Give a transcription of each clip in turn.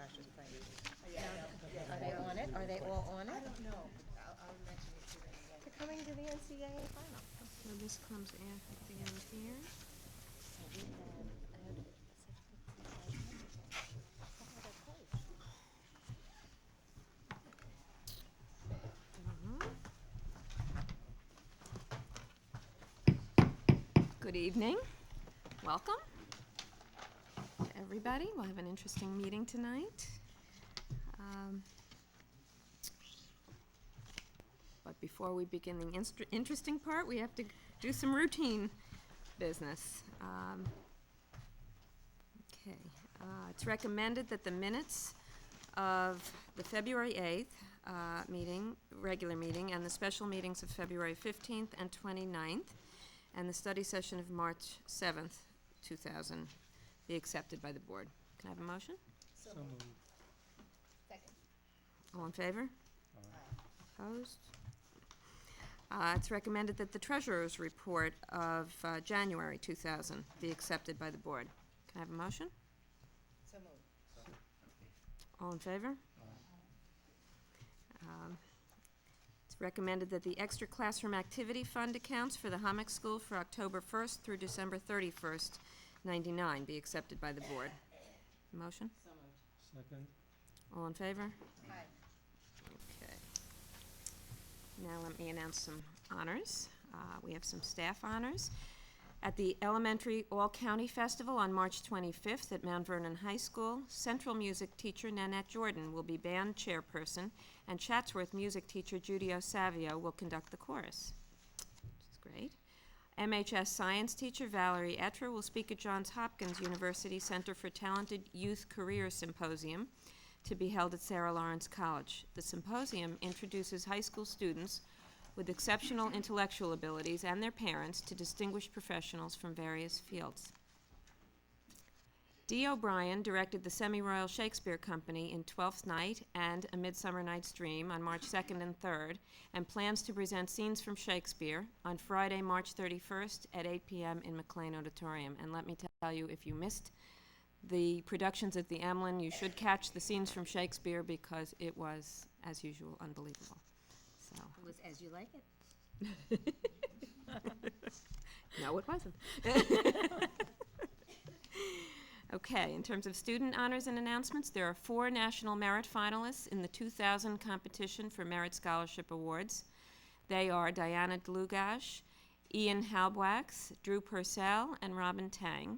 Josh's place. Are they on it? Are they all on it? I don't know, but I'll mention it to them again. They're coming to the NCAA final. So this comes after the end here. So we have, I have such good Good evening. Welcome to everybody. We'll have an interesting meeting tonight. But before we begin the interesting part, we have to do some routine business. Okay. It's recommended that the minutes of the February 8th regular meeting, and the special meetings of February 15th and 29th, and the study session of March 7th, 2000, be accepted by the board. Can I have a motion? So moved. Second. All in favor? Opposed? It's recommended that the treasurer's report of January 2000 be accepted by the board. Can I have a motion? So moved. All in favor? It's recommended that the extra classroom activity fund accounts for the Hommick School for October 1st through December 31st, 99 be accepted by the board. Motion? So moved. Second. All in favor? Aye. Okay. Now let me announce some honors. We have some staff honors. At the Elementary All-County Festival on March 25th at Mount Vernon High School, Central Music teacher Nanette Jordan will be band chairperson, and Chatsworth music teacher Judy Osavio will conduct the chorus, which is great. MHS science teacher Valerie Etra will speak at Johns Hopkins University Center for Talented Youth Career Symposium to be held at Sarah Lawrence College. The symposium introduces high school students with exceptional intellectual abilities and their parents to distinguished professionals from various fields. Dee O'Brien directed the Semi-Royal Shakespeare Company in Twelfth Night and A Midsummer Night's Dream on March 2nd and 3rd, and plans to present scenes from Shakespeare on Friday, March 31st at 8 p.m. in McLean Auditorium. And let me tell you, if you missed the productions at the Emlyn, you should catch the scenes from Shakespeare because it was, as usual, unbelievable. So. It was as you like it. No, it wasn't. Okay, in terms of student honors and announcements, there are 4 National Merit finalists in the 2000 competition for Merit Scholarship Awards. They are Diana Dlugash, Ian Halbwax, Drew Purcell, and Robin Tang.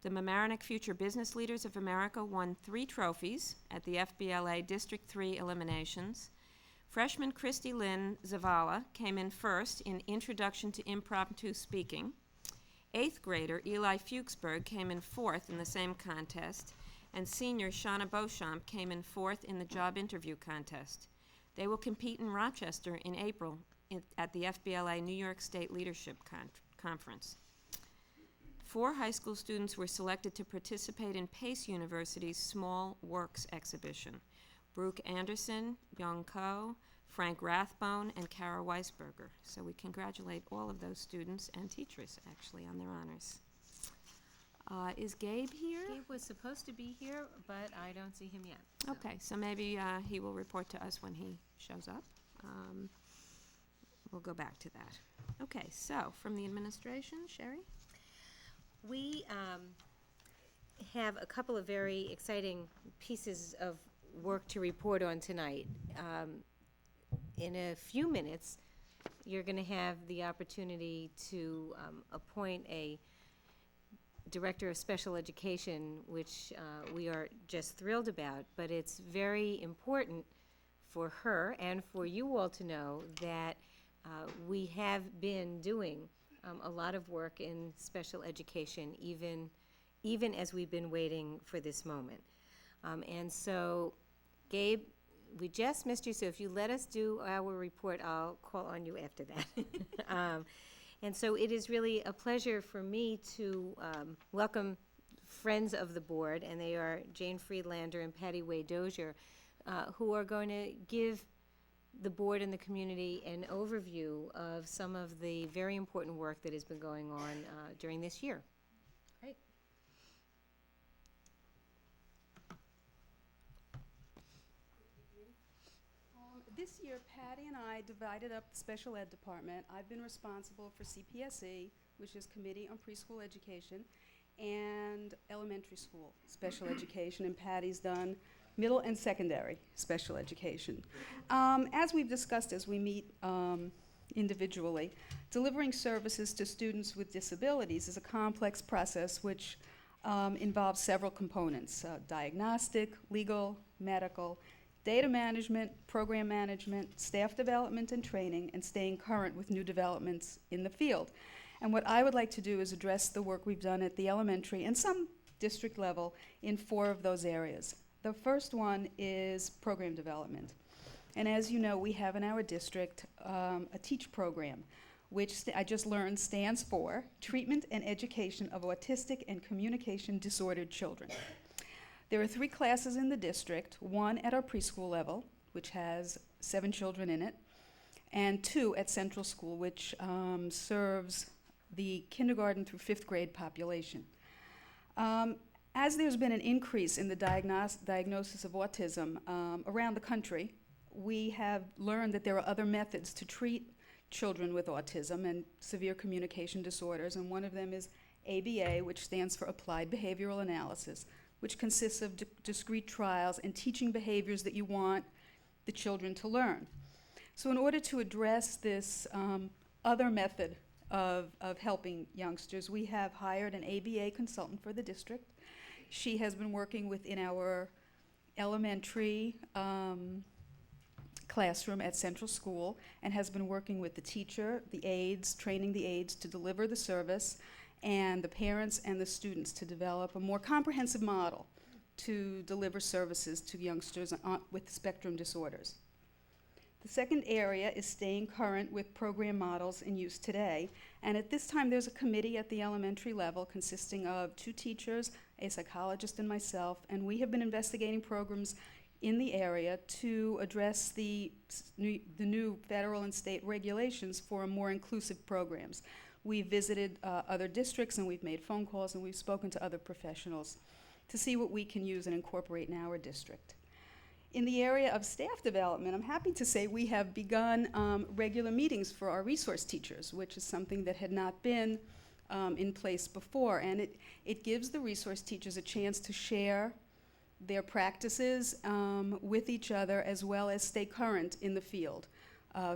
The Mamaroneck Future Business Leaders of America won 3 trophies at the FBLA District 3 eliminations. Freshman Christy Lynn Zavala came in first in Introduction to Impromptu Speaking. 8th grader Eli Fuchsberg came in 4th in the same contest, and senior Shauna Beauchamp came in 4th in the job interview contest. They will compete in Rochester in April at the FBLA New York State Leadership Conference. 4 high school students were selected to participate in Pace University's Small Works exhibition. Brooke Anderson, Young Ko, Frank Rathbone, and Kara Weisberger. So we congratulate all of those students and teachers, actually, on their honors. Is Gabe here? Gabe was supposed to be here, but I don't see him yet. So. Okay, so maybe he will report to us when he shows up. We'll go back to that. Okay, so from the administration, Sherry? We have a couple of very exciting pieces of work to report on tonight. In a few minutes, you're going to have the opportunity to appoint a Director of Special Education, which we are just thrilled about, but it's very important for her and for you all to know that we have been doing a lot of work in special education, even as we've been waiting for this moment. And so, Gabe, we just missed you, so if you let us do our report, I'll call on you after that. And so it is really a pleasure for me to welcome friends of the board, and they are Jane Friedlander and Patty Way-Dozier, who are going to give the board and the community an overview of some of the very important work that has been going on during this year. Great. This year, Patty and I divided up the special ed department. I've been responsible for CPSE, which is Committee on Preschool Education, and elementary school special education, and Patty's done middle and secondary special education. As we've discussed as we meet individually, delivering services to students with disabilities is a complex process which involves several components: diagnostic, legal, medical, data management, program management, staff development and training, and staying current with new developments in the field. And what I would like to do is address the work we've done at the elementary and some district level in 4 of those areas. The first one is program development. And as you know, we have in our district a TEACH program, which I just learned stands for Treatment and Education of Autistic and Communication Disordered Children. There are 3 classes in the district, 1 at our preschool level, which has 7 children in it, and 2 at Central School, which serves the kindergarten through 5th grade population. As there's been an increase in the diagnosis of autism around the country, we have learned that there are other methods to treat children with autism and severe communication disorders, and one of them is ABA, which stands for Applied Behavioral Analysis, which consists of discrete trials and teaching behaviors that you want the children to learn. So in order to address this other method of helping youngsters, we have hired an ABA consultant for the district. She has been working within our elementary classroom at Central School and has been working with the teacher, the aides, training the aides to deliver the service, and the parents and the students to develop a more comprehensive model to deliver services to youngsters with spectrum disorders. The second area is staying current with program models in use today, and at this time there's a committee at the elementary level consisting of 2 teachers, a psychologist, and myself, and we have been investigating programs in the area to address the new federal and state regulations for more inclusive programs. We've visited other districts, and we've made phone calls, and we've spoken to other professionals to see what we can use and incorporate in our district. In the area of staff development, I'm happy to say we have begun regular meetings for our resource teachers, which is something that had not been in place before, and it gives the resource teachers a chance to share their practices with each other, as well as stay current in the field,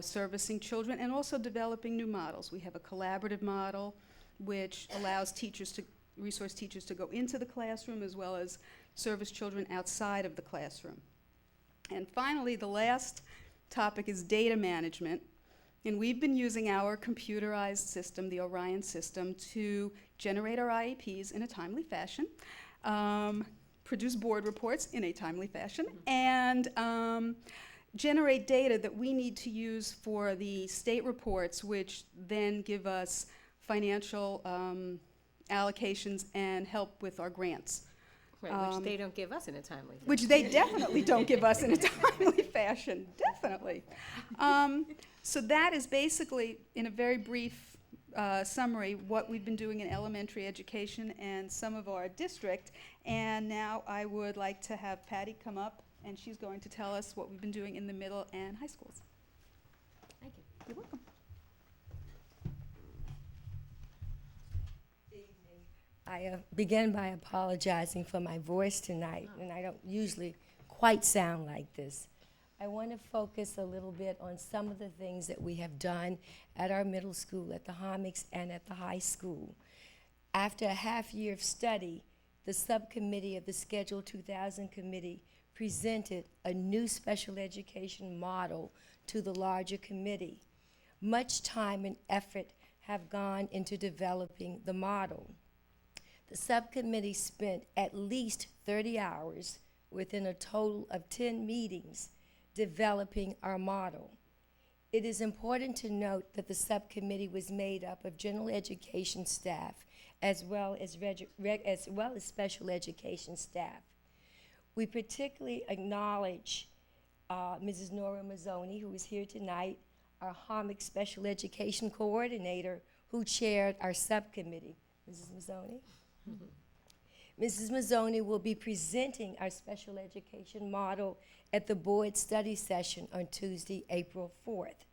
servicing children and also developing new models. We have a collaborative model which allows resource teachers to go into the classroom as well as service children outside of the classroom. And finally, the last topic is data management. And we've been using our computerized system, the Orion system, to generate our IEPs in a timely fashion, produce board reports in a timely fashion, and generate data that we need to use for the state reports, which then give us financial allocations and help with our grants. Right, which they don't give us in a timely fashion. Which they definitely don't give us in a timely fashion, definitely. So that is basically, in a very brief summary, what we've been doing in elementary education and some of our district. And now I would like to have Patty come up, and she's going to tell us what we've been doing in the middle and high schools. Thank you. You're welcome. I begin by apologizing for my voice tonight, and I don't usually quite sound like this. I want to focus a little bit on some of the things that we have done at our middle school, at the Homics, and at the high school. After a half year of study, the subcommittee of the Schedule 2000 committee presented a new special education model to the larger committee. Much time and effort have gone into developing the model. The subcommittee spent at least 30 hours within a total of 10 meetings developing our model. It is important to note that the subcommittee was made up of general education staff as well as special education staff. We particularly acknowledge Mrs. Nora Mazzoni, who is here tonight, our Homic Special Education Coordinator, who chaired our subcommittee. Mrs. Mazzoni? Mrs. Mazzoni will be presenting our special education model at the board study session on Tuesday, April 4th.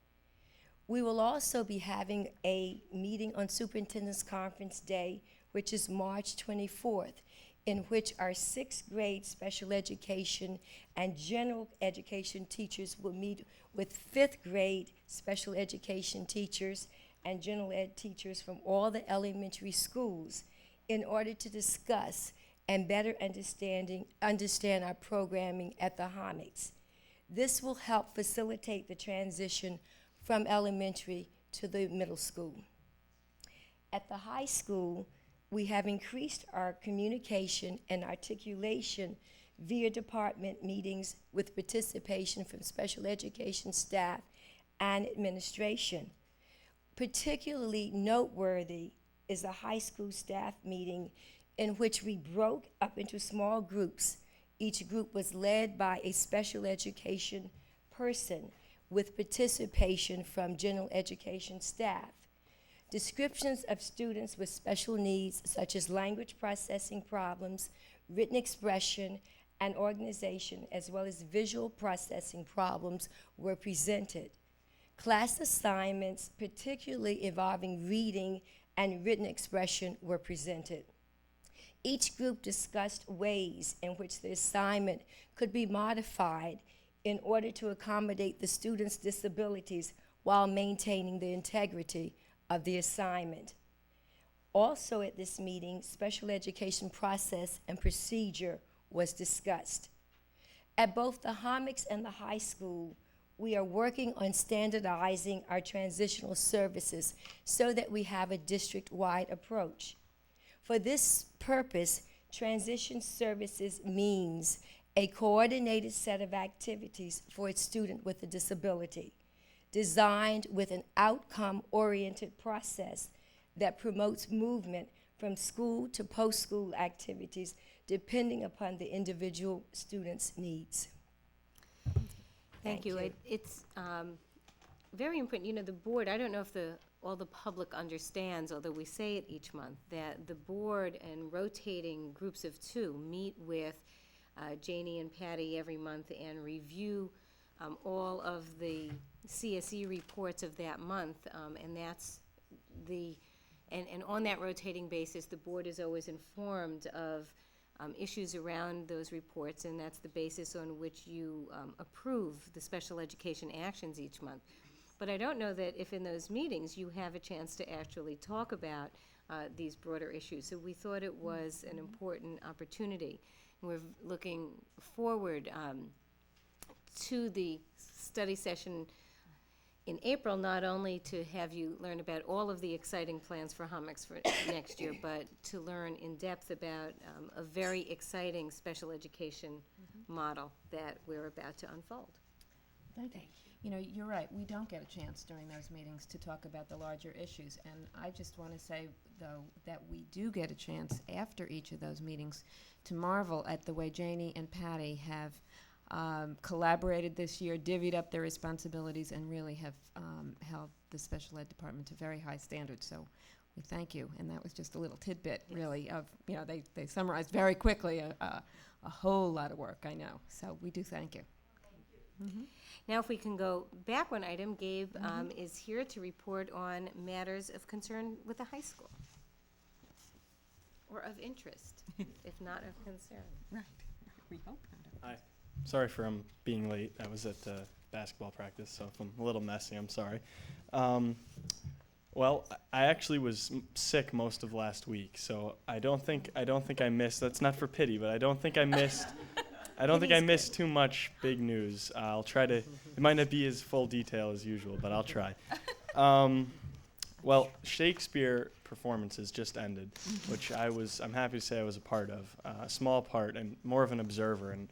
We will also be having a meeting on Superintendent's Conference Day, which is March 24th, in which our 6th grade special education and general education teachers will meet with 5th grade special education teachers and general ed teachers from all the elementary schools in order to discuss and better understand our programming at the Homicks. This will help facilitate the transition from elementary to the middle school. At the high school, we have increased our communication and articulation via department meetings with participation from special education staff and administration. Particularly noteworthy is a high school staff meeting in which we broke up into small groups. Each group was led by a special education person with participation from general education staff. Descriptions of students with special needs, such as language processing problems, written expression, and organization, as well as visual processing problems, were presented. Class assignments, particularly involving reading and written expression, were presented. Each group discussed ways in which the assignment could be modified in order to accommodate the students' disabilities while maintaining the integrity of the assignment. Also at this meeting, special education process and procedure was discussed. At both the Homicks and the high school, we are working on standardizing our transitional services so that we have a district-wide approach. For this purpose, transition services means a coordinated set of activities for a student with a disability, designed with an outcome-oriented process that promotes movement from school to post-school activities depending upon the individual student's needs. Thank you. It's very important. You know, the board, I don't know if all the public understands, although we say it each month, that the board and rotating groups of 2 meet with Janie and Patty every month and review all of the CSE reports of that month, and that's and on that rotating basis, the board is always informed of issues around those reports, and that's the basis on which you approve the special education actions each month. But I don't know that if in those meetings you have a chance to actually talk about these broader issues. So we thought it was an important opportunity. We're looking forward to the study session in April, not only to have you learn about all of the exciting plans for Homicks for next year, but to learn in depth about a very exciting special education model that we're about to unfold. Thank you. You know, you're right. We don't get a chance during those meetings to talk about the larger issues. And I just want to say, though, that we do get a chance after each of those meetings to marvel at the way Janie and Patty have collaborated this year, divvied up their responsibilities, and really have held the special ed department to very high standards. So we thank you. And that was just a little tidbit, really, of, you know, they summarized very quickly a whole lot of work, I know. So we do thank you. Mm-hmm. Now, if we can go back one item, Gabe is here to report on matters of concern with the high school, or of interest, if not of concern. Right. We hope not. Hi. Sorry for being late. I was at basketball practice, so if I'm a little messy, I'm sorry. Well, I actually was sick most of last week, so I don't think I missed. That's not for pity, but I don't think I missed. I don't think I missed too much big news. I'll try to. It might not be as full detail as usual, but I'll try. Well, Shakespeare performances just ended, which I'm happy to say I was a part of, a small part and more of an observer. And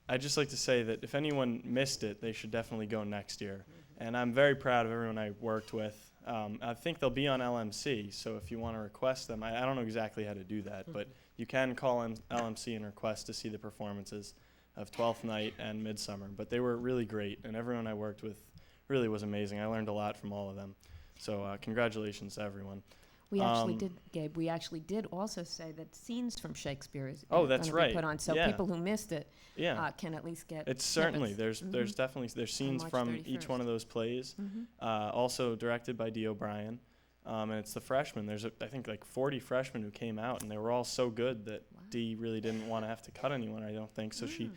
I'd just like to say that if anyone missed it, they should definitely go next year. And I'm very proud of everyone I worked with. I think they'll be on LMC, so if you want to request them, I don't know exactly how to do that, but you can call LMC and request to see the performances of 12th Night and Midsummer. But they were really great, and everyone I worked with really was amazing. I learned a lot from all of them. So congratulations to everyone. We actually did, Gabe, we actually did also say that scenes from Shakespeare is Oh, that's gonna be right. put on, so Yeah. people who missed it Yeah. can at least get It's certainly, snippets. there's definitely, there's scenes March from each 31st. one of those plays, also directed by Dee O'Brien. And it's the freshmen. There's, I think, like 40 freshmen who came out, and they were all so good that Dee really didn't want to have to cut anyone, I don't think. So she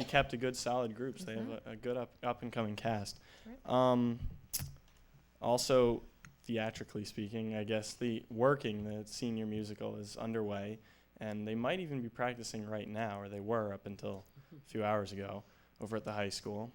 kept a good, solid group. So they have a good up-and-coming cast. Also, theatrically speaking, I guess the senior musical is underway, and they might even be practicing right now, or they were up until a few hours ago over at the high school.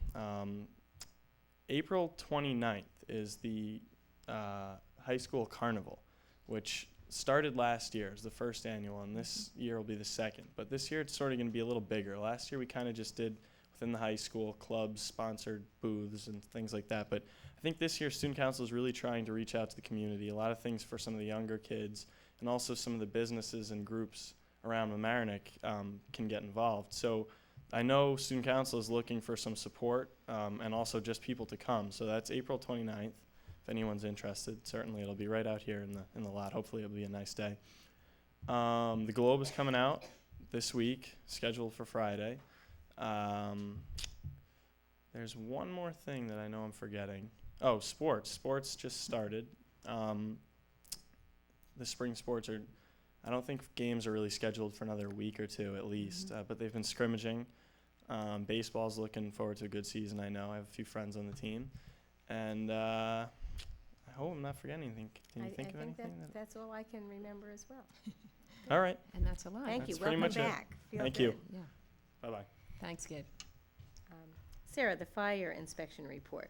April 29th is the high school carnival, which started last year as the first annual, and this year will be the second. But this year it's sort of going to be a little bigger. Last year we kind of just did within the high school clubs, sponsored booths and things like that. But I think this year Student Council is really trying to reach out to the community. A lot of things for some of the younger kids, and also some of the businesses and groups around Mamaroneck can get involved. So I know Student Council is looking for some support and also just people to come. So that's April 29th. If anyone's interested, certainly it'll be right out here in the lot. Hopefully it'll be a nice day. The Globe is coming out this week, scheduled for Friday. There's one more thing that I know I'm forgetting. Oh, sports. Sports just started. The spring sports are, I don't think games are really scheduled for another week or two at least, but they've been scrimmaging. Baseball's looking forward to a good season, I know. I have a few friends on the team. And I hope I'm not forgetting anything. Can you think of anything? That's all I can remember as well. All right. And that's a lot. Thank you. That's pretty Welcome much it. back. Feel Thank good. you. Yeah. Bye-bye. Thanks, Gabe. Sarah, the fire inspection report.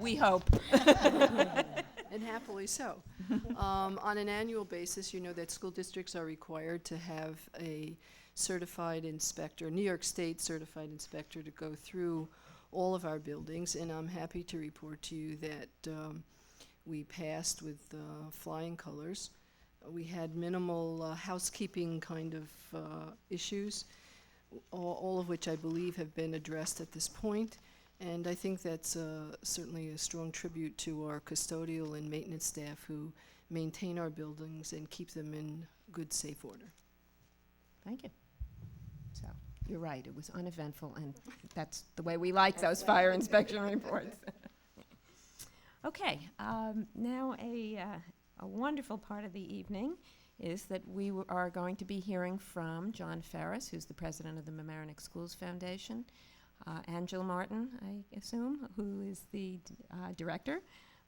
We hope. And happily so. On an annual basis, you know that school districts are required to have a certified inspector, New York State certified inspector, to go through all of our buildings, and I'm happy to report to you that we passed with flying colors. We had minimal housekeeping kind of issues, all of which I believe have been addressed at this point. And I think that's certainly a strong tribute to our custodial and maintenance staff who maintain our buildings and keep them in good, safe order. Thank you. So, you're right, it was uneventful, and that's the way we like those fire inspection reports. Okay, now a wonderful part of the evening is that we are going to be hearing from John Ferris, who's the president of the Mamaroneck Schools Foundation, Angela Martin, I assume, who is the director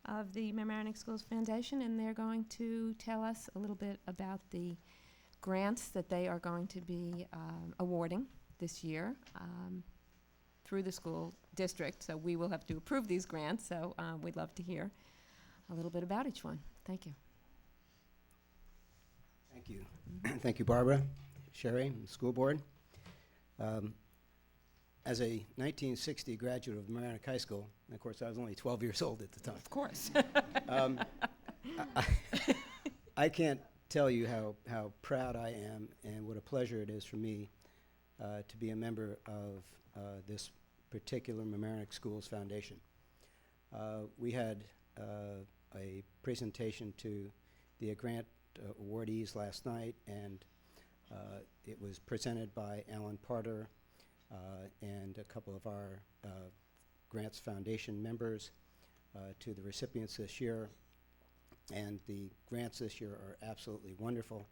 of the Mamaroneck Schools Foundation, and they're going to tell us a little bit about the grants that they are going to be awarding this year through the school district. So we will have to approve these grants, so we'd love to hear a little bit about each one. Thank you. Thank you. Thank you, Barbara, Sherry, and the school board. As a 1960 graduate of Mamaroneck High School, and of course I was only 12 years old at the time. Of course. I can't tell you how proud I am and what a pleasure it is for me to be a member of this particular Mamaroneck Schools Foundation. We had a presentation to the grant awardees last night, and it was presented by Alan Parter and a couple of our Grants Foundation members to the recipients this year. And the grants this year are absolutely wonderful.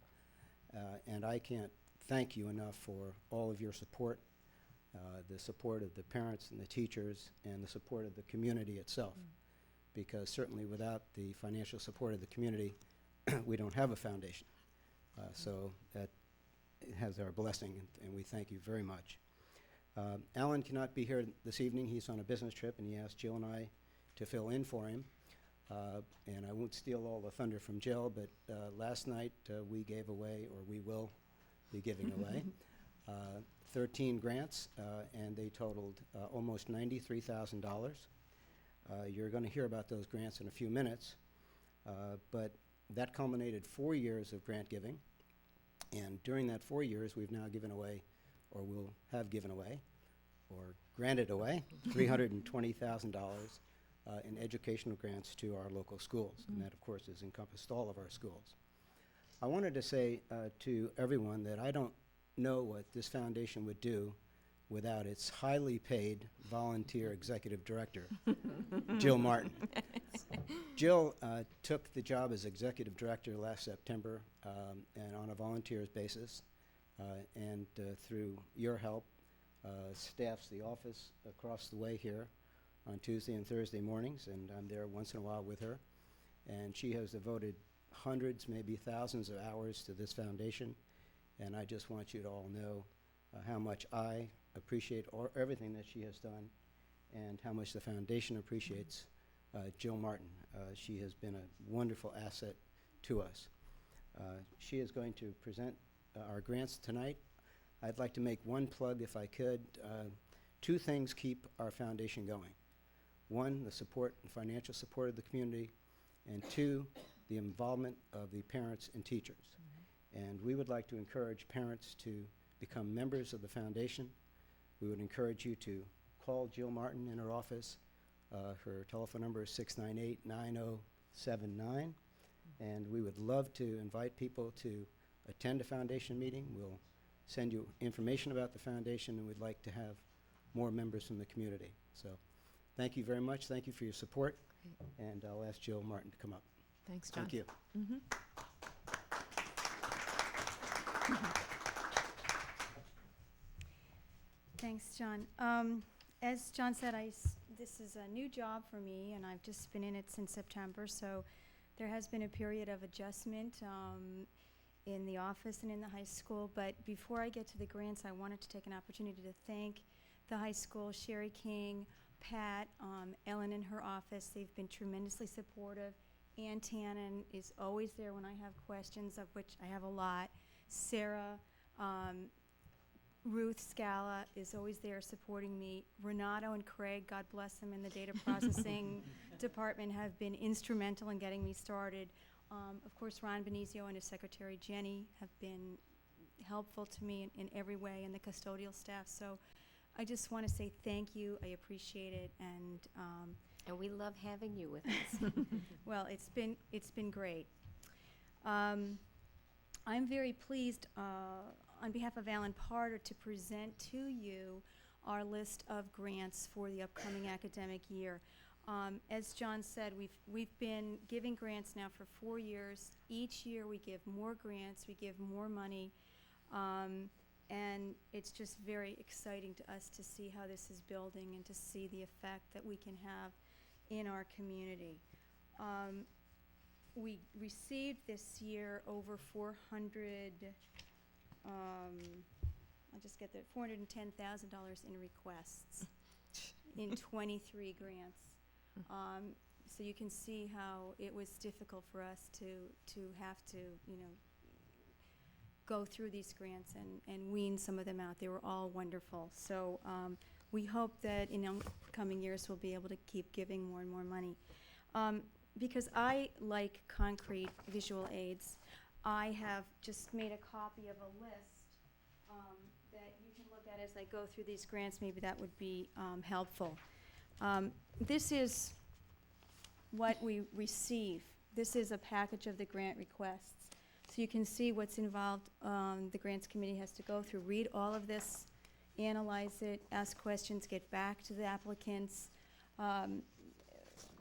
And I can't thank you enough for all of your support, the support of the parents and the teachers, and the support of the community itself. Because certainly without the financial support of the community, we don't have a foundation. So that has our blessing, and we thank you very much. Alan cannot be here this evening. He's on a business trip, and he asked Jill and I to fill in for him. And I won't steal all the thunder from Jill, but last night we gave away, or we will be giving away, 13 grants, and they totaled almost $93,000. You're going to hear about those grants in a few minutes, but that culminated 4 years of grant giving. And during that 4 years, we've now given away, or will have given away, or granted away, $320,000 in educational grants to our local schools. And that, of course, has encompassed all of our schools. I wanted to say to everyone that I don't know what this foundation would do without its highly paid volunteer executive director, Jill Martin. Jill took the job as executive director last September and on a volunteer basis, and through your help, staffs the office across the way here on Tuesday and Thursday mornings, and I'm there once in a while with her. And she has devoted hundreds, maybe thousands of hours to this foundation, and I just want you to all know how much I appreciate everything that she has done and how much the foundation appreciates Jill Martin. She has been a wonderful asset to us. She is going to present our grants tonight. I'd like to make one plug, if I could. Two things keep our foundation going. One, the support and financial support of the community, and two, the involvement of the parents and teachers. And we would like to encourage parents to become members of the foundation. We would encourage you to call Jill Martin in her office. Her telephone number is 698-9079. And we would love to invite people to attend a foundation meeting. We'll send you information about the foundation, and we'd like to have more members from the community. So thank you very much. Thank you for your support. And I'll ask Jill Martin to come up. Thanks, John. Thank you. Thanks, John. As John said, this is a new job for me, and I've just been in it since September, so there has been a period of adjustment in the office and in the high school. But before I get to the grants, I wanted to take an opportunity to thank the high school, Sherry King, Pat, Ellen in her office. They've been tremendously supportive. Ann Tannen is always there when I have questions, of which I have a lot. Sarah, Ruth Scala is always there supporting me. Renato and Craig, God bless them, in the data processing department have been instrumental in getting me started. Of course, Ron Benizio and his secretary, Jenny, have been helpful to me in every way, and the custodial staff. So I just want to say thank you. I appreciate it, and we love having you with us. well, it's been great. I'm very pleased on behalf of Alan Parter to present to you our list of grants for the upcoming academic year. As John said, we've been giving grants now for 4 years. Each year we give more grants, we give more money, and it's just very exciting to us to see how this is building and to see the effect that we can have in our community. We received this year over 400, I'll just get there, $410,000 in requests in 23 grants. So you can see how it was difficult for us to have to, go through these grants and wean some of them out. They were all wonderful. So we hope that in upcoming years we'll be able to keep giving more and more money. Because I like concrete visual aids, I have just made a copy of a list that you can look at as I go through these grants. Maybe that would be helpful. This is what we receive. This is a package of the grant requests. So you can see what's involved. The grants committee has to go through, read all of this, analyze it, ask questions, get back to the applicants,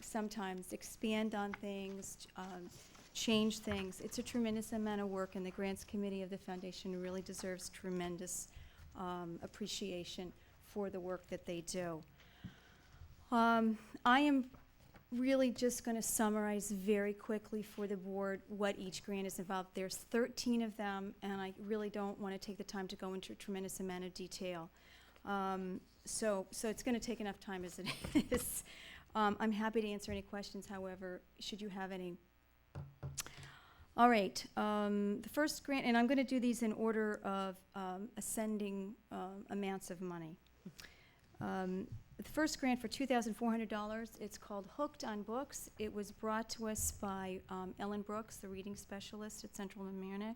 sometimes expand on things, change things. It's a tremendous amount of work, and the grants committee of the foundation really deserves tremendous appreciation for the work that they do. I am really just going to summarize very quickly for the board what each grant is involved. There's 13 of them, and I really don't want to take the time to go into a tremendous amount of detail. So it's going to take enough time as it is. I'm happy to answer any questions, however, should you have any. All right, the first grant, and I'm going to do these in order of ascending amounts of money. The first grant for $2,400, it's called Hooked on Books. It was brought to us by Ellen Brooks, the reading specialist at Central Mamaroneck.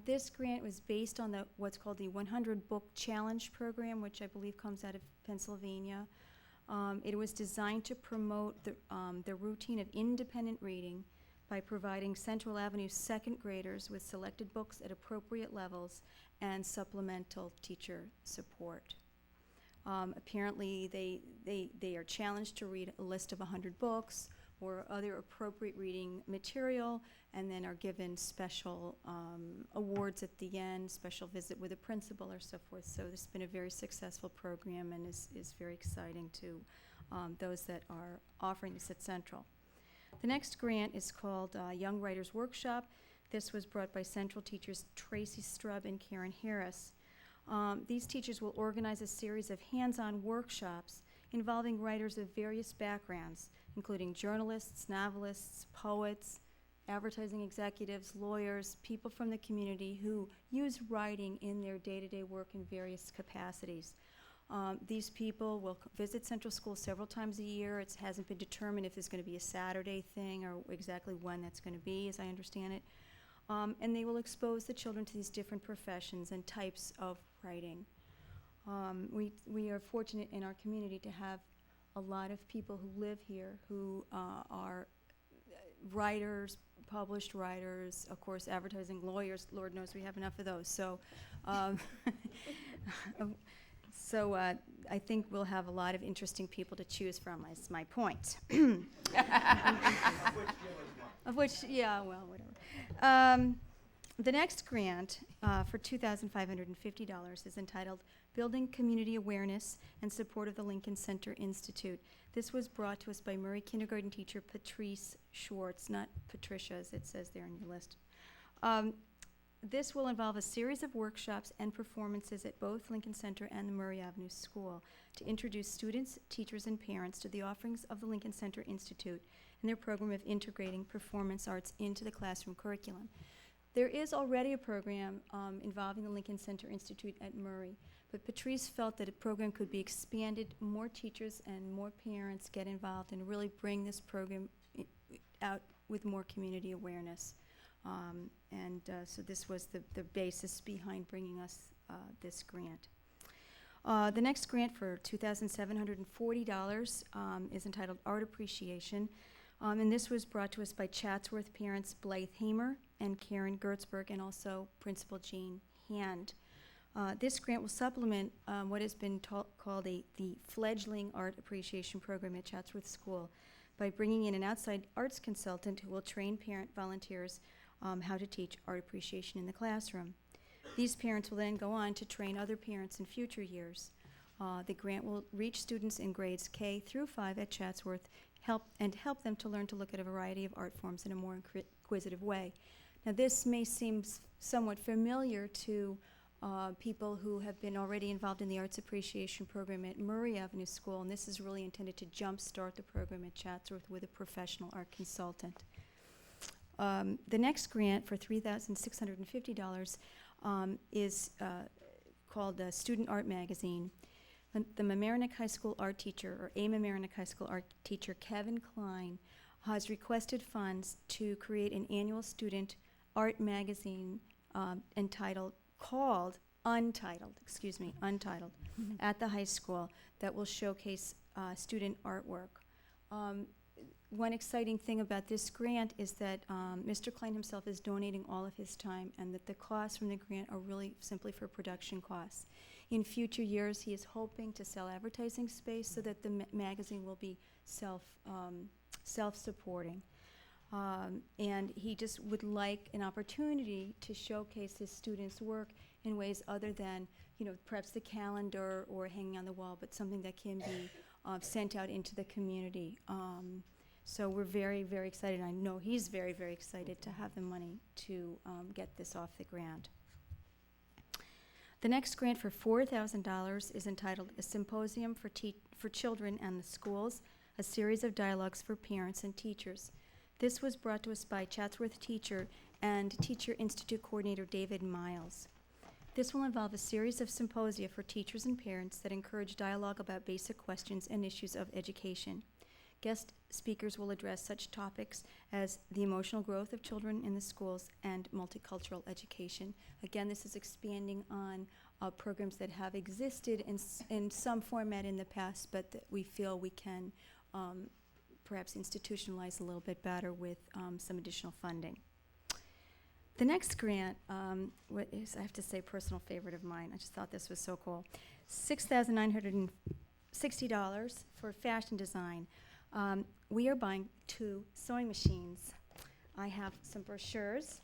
This grant was based on what's called the 100 Book Challenge program, which I believe comes out of Pennsylvania. It was designed to promote the routine of independent reading by providing Central Avenue second graders with selected books at appropriate levels and supplemental teacher support. Apparently, they are challenged to read a list of 100 books or other appropriate reading material, and then are given special awards at the end, special visit with a principal or so forth. So this has been a very successful program and is very exciting to those that are offering this at Central. The next grant is called Young Writers Workshop. This was brought by Central teachers Tracy Strub and Karen Harris. These teachers will organize a series of hands-on workshops involving writers of various backgrounds, including journalists, novelists, poets, advertising executives, lawyers, people from the community who use writing in their day-to-day work in various capacities. These people will visit Central School several times a year. It hasn't been determined if it's going to be a Saturday thing or exactly when that's going to be, as I understand it. And they will expose the children to these different professions and types of writing. We are fortunate in our community to have a lot of people who live here who are writers, published writers, of course, advertising lawyers. Lord knows we have enough of those. So, I think we'll have a lot of interesting people to choose from, is my point. Of which, yeah, well, whatever. The next grant for $2,550 is entitled Building Community Awareness and Support of the Lincoln Center Institute. This was brought to us by Murray kindergarten teacher Patrice Schwartz, not Patricia as it says there on your list. This will involve a series of workshops and performances at both Lincoln Center and the Murray Avenue School to introduce students, teachers, and parents to the offerings of the Lincoln Center Institute and their program of integrating performance arts into the classroom curriculum. There is already a program involving the Lincoln Center Institute at Murray, but Patrice felt that a program could be expanded, more teachers and more parents get involved, and really bring this program out with more community awareness. So this was the basis behind bringing us this grant. The next grant for $2,740 is entitled Art Appreciation. And this was brought to us by Chatsworth parents Blythe Hamer and Karen Gertzberg, and also Principal Jean Hand. This grant will supplement what has been called the fledgling art appreciation program at Chatsworth School by bringing in an outside arts consultant who will train parent volunteers how to teach art appreciation in the classroom. These parents will then go on to train other parents in future years. The grant will reach students in grades K through 5 at Chatsworth, help them to learn to look at a variety of art forms in a more inquisitive way. Now, this may seem somewhat familiar to people who have been already involved in the Arts Appreciation Program at Murray Avenue School, and this is really intended to jumpstart the program at Chatsworth with a professional art consultant. The next grant for $3,650 is called Student Art Magazine. The Mamaroneck High School art teacher, or a Mamaroneck High School art teacher, Kevin Klein, has requested funds to create an annual student art magazine Untitled, at the high school that will showcase student artwork. One exciting thing about this grant is that Mr. Klein himself is donating all of his time, and that the costs from the grant are really simply for production costs. In future years, he is hoping to sell advertising space so that the magazine will be self-supporting. And he just would like an opportunity to showcase his students' work in ways other than, perhaps the calendar or hanging on the wall, but something that can be sent out into the community. So we're very, very excited. I know he's very, very excited to have the money to get this off the ground. The next grant for $4,000 is entitled A Symposium for Children and the Schools, a series of dialogues for parents and teachers. This was brought to us by Chatsworth teacher and Teacher Institute coordinator David Miles. This will involve a series of symposia for teachers and parents that encourage dialogue about basic questions and issues of education. Guest speakers will address such topics as the emotional growth of children in the schools and multicultural education. Again, this is expanding on programs that have existed in some format in the past, but that we feel we can perhaps institutionalize a little bit better with some additional funding. The next grant, what is, I have to say, personal favorite of mine. I just thought this was so cool. $6,960 for fashion design. We are buying 2 sewing machines. I have some brochures.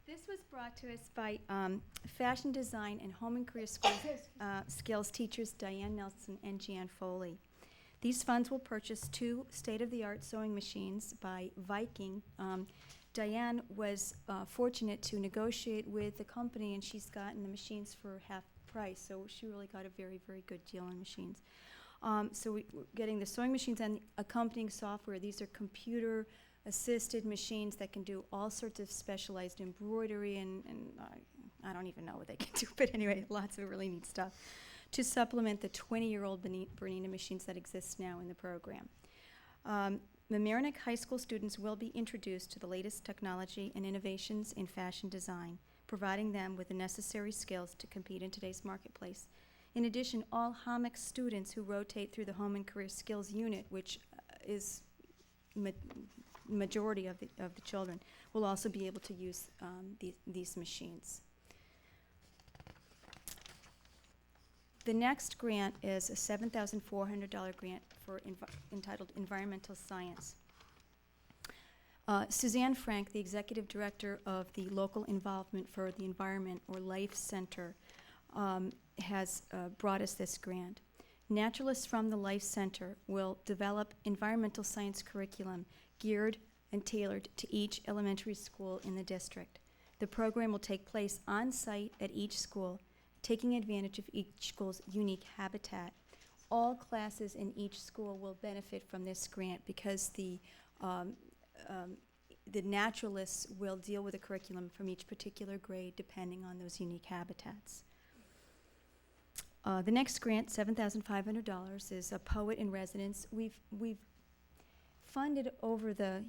This was brought to us by fashion design and home and career skills teachers Diane Nelson and Jan Foley. These funds will purchase 2 state-of-the-art sewing machines by Viking. Diane was fortunate to negotiate with the company, and she's gotten the machines for half price, so she really got a very, very good deal on machines. So we're getting the sewing machines and the accompanying software. These are computer-assisted machines that can do all sorts of specialized embroidery, and I don't even know what they can do, but anyway, lots of really neat stuff, to supplement the 20-year-old Bernina machines that exist now in the program. Mamaroneck High School students will be introduced to the latest technology and innovations in fashion design, providing them with the necessary skills to compete in today's marketplace. In addition, all HOMEC students who rotate through the Home and Career Skills Unit, which is majority of the children, will also be able to use these machines. The next grant is a $7,400 grant for entitled Environmental Science. Suzanne Frank, the executive director of the Local Involvement for the Environment, or LIFE Center, has brought us this grant. Naturalists from the LIFE Center will develop environmental science curriculum geared and tailored to each elementary school in the district. The program will take place on-site at each school, taking advantage of each school's unique habitat. All classes in each school will benefit from this grant because the naturalists will deal with a curriculum from each particular grade depending on those unique habitats. The next grant, $7,500, is a poet in residence. We've funded over the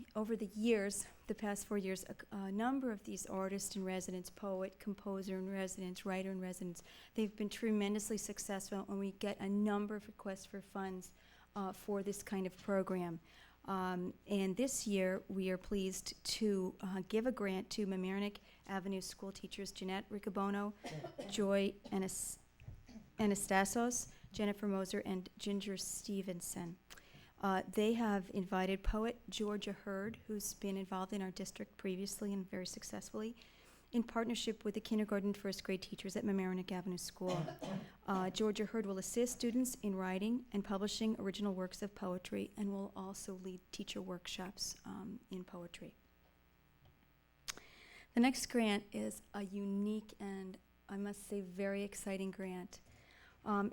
years, the past 4 years, a number of these artists in residence, poet, composer in residence, writer in residence. They've been tremendously successful, and we get a number of requests for funds for this kind of program. And this year, we are pleased to give a grant to Mamaroneck Avenue school teachers Jeanette Riccobono, Joy Anastasos, Jennifer Moser, and Ginger Stevenson. They have invited poet Georgia Hurd, who's been involved in our district previously and very successfully, in partnership with the kindergarten and first grade teachers at Mamaroneck Avenue School. Georgia Hurd will assist students in writing and publishing original works of poetry, and will also lead teacher workshops in poetry. The next grant is a unique and, I must say, very exciting grant.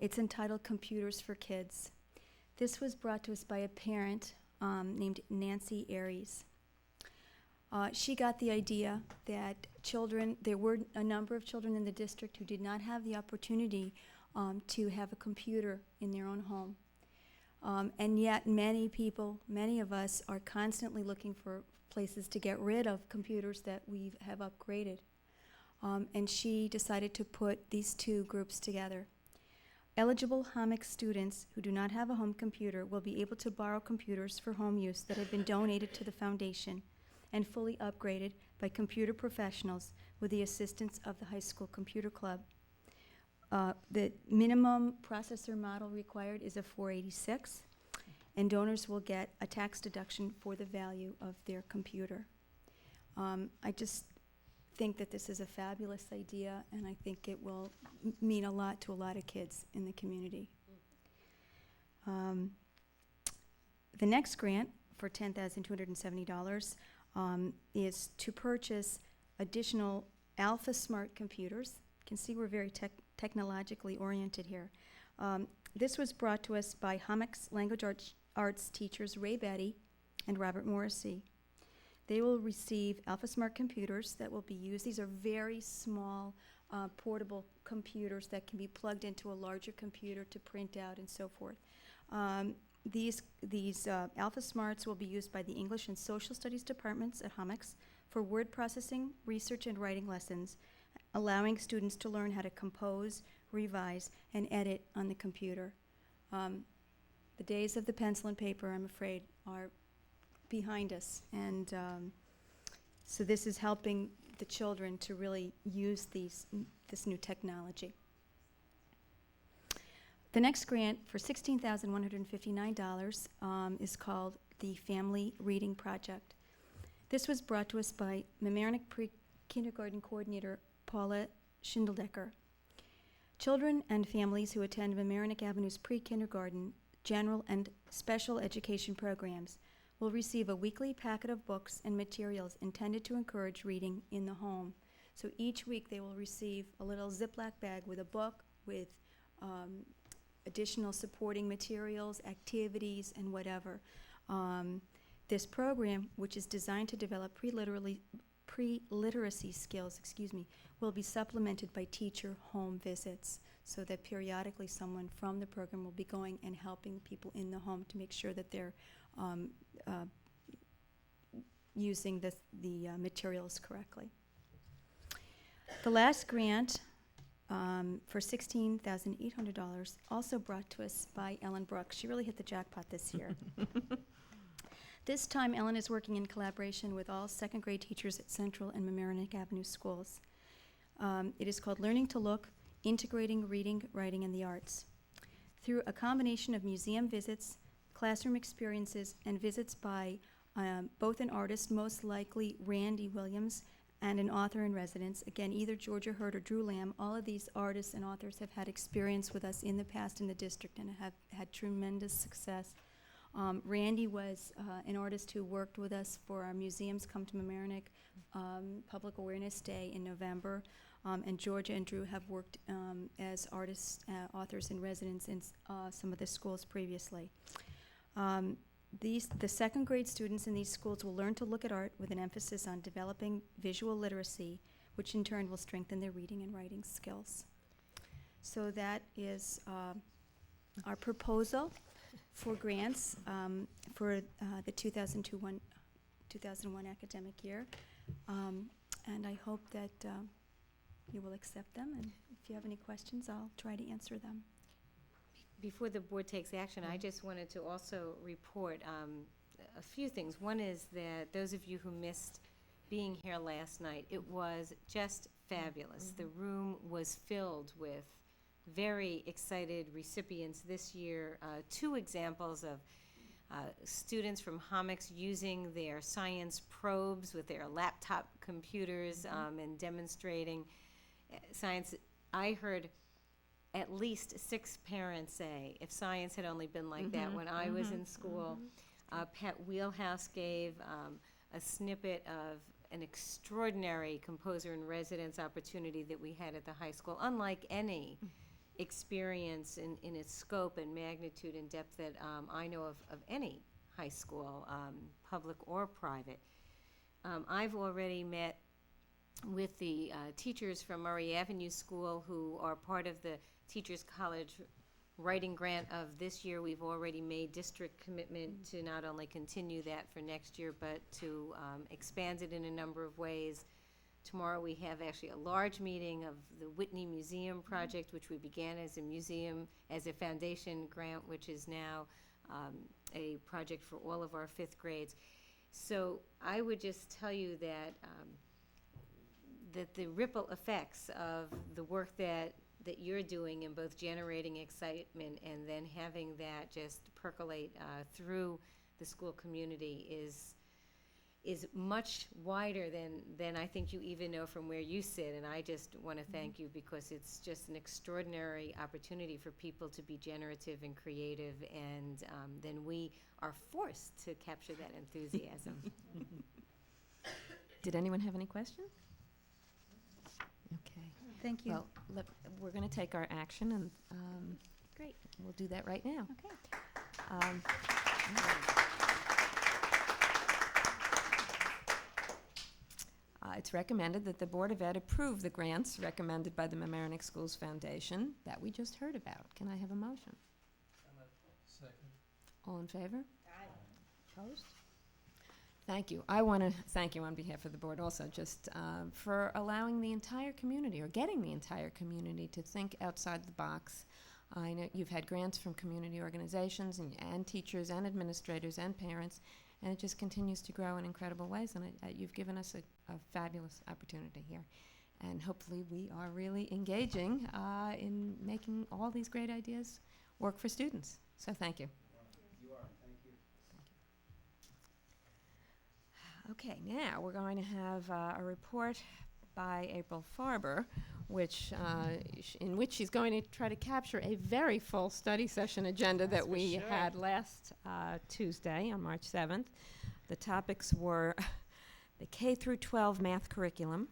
It's entitled Computers for Kids. This was brought to us by a parent named Nancy Aries. She got the idea that there were a number of children in the district who did not have the opportunity to have a computer in their own home. And yet many of us are constantly looking for places to get rid of computers that we have upgraded. And she decided to put these 2 groups together. Eligible HOMEC students who do not have a home computer will be able to borrow computers for home use that have been donated to the foundation and fully upgraded by computer professionals with the assistance of the high school computer club. The minimum processor model required is a 486, and donors will get a tax deduction for the value of their computer. I just think that this is a fabulous idea, and I think it will mean a lot to a lot of kids in the community. The next grant for $10,270 is to purchase additional Alpha Smart computers. You can see we're very technologically oriented here. This was brought to us by HOMEC's language arts teachers Ray Betty and Robert Morrissey. They will receive Alpha Smart computers that will be used. These are very small, portable computers that can be plugged into a larger computer to print out and so forth. These Alpha Smarts will be used by the English and Social Studies departments at HOMEC's for word processing, research and writing lessons, allowing students to learn how to compose, revise, and edit on the computer. The days of the pencil and paper, I'm afraid, are behind us, and so this is helping the children to really use this new technology. The next grant for $16,159 is called the Family Reading Project. This was brought to us by Mamaroneck Pre-Kindergarten Coordinator Paula Schindeldecker. Children and families who attend Mamaroneck Avenue's pre-kindergarten, general, and special education programs will receive a weekly packet of books and materials intended to encourage reading in the home. So each week they will receive a little Ziploc bag with a book, with additional supporting materials, activities, and whatever. This program, which is designed to develop pre-literacy skills, will be supplemented by teacher home visits, so that periodically someone from the program will be going and helping people in the home to make sure that they're using the materials correctly. The last grant for $16,800, also brought to us by Ellen Brooks. She really hit the jackpot this year. This time, Ellen is working in collaboration with all second grade teachers at Central and Mamaroneck Avenue schools. It is called Learning to Look, Integrating Reading, Writing, and the Arts. Through a combination of museum visits, classroom experiences, and visits by both an artist, most likely Randy Williams, and an author in residence, again, either Georgia Hurd or Drew Lamb. All of these artists and authors have had experience with us in the past in the district and have had tremendous success. Randy was an artist who worked with us for our Museums Come to Mamaroneck Public Awareness Day in November. And Georgia and Drew have worked as artists, authors in residence in some of the schools previously. The second grade students in these schools will learn to look at art with an emphasis on developing visual literacy, which in turn will strengthen their reading and writing skills. So that is our proposal for grants for the 2001 academic year. And I hope that you will accept them, and if you have any questions, I'll try to answer them. Before the board takes action, I just wanted to also report a few things. One is that those of you who missed being here last night, it was just fabulous. The room was filled with very excited recipients this year. Two examples of students from Homix using their science probes with their laptop computers and demonstrating science. I heard at least 6 parents say, if science had only been like that when I was in school. Pat Wheelhouse gave a snippet of an extraordinary composer in residence opportunity that we had at the high school, unlike any experience in its scope and magnitude and depth that I know of any high school, public or private. I've already met with the teachers from Murray Avenue School who are part of the Teachers College writing grant of this year. We've already made district commitment to not only continue that for next year, but to expand it in a number of ways. Tomorrow we have actually a large meeting of the Whitney Museum project, which we began as a museum, as a foundation grant, which is now a project for all of our 5th grades. So I would just tell you that that the ripple effects of the work that you're doing in both generating excitement and then having that just percolate through the school community is much wider than I think you even know from where you sit. And I just want to thank you, because it's just an extraordinary opportunity for people to be generative and creative, and then we are forced to capture that enthusiasm. Did anyone have any questions? Okay. Thank you. Well, we're going to take our action, and Great. we'll do that right now. Okay. It's recommended that the Board of Ed approve the grants recommended by the Mamaroneck Schools Foundation that we just heard about. Can I have a motion? Second. All in favor? Opposed? Thank you. I want to thank you on behalf of the board also, just for allowing the entire community, or getting the entire community, to think outside the box. I know you've had grants from community organizations and teachers and administrators and parents, and it just continues to grow in incredible ways, and you've given us a fabulous opportunity here. And hopefully we are really engaging in making all these great ideas work for students. So thank you. You are, thank you. Okay, now we're going to have a report by April Farber, in which she's going to try to capture a very full study session agenda that we had last Tuesday on March 7th. The topics were the K through 12 math curriculum,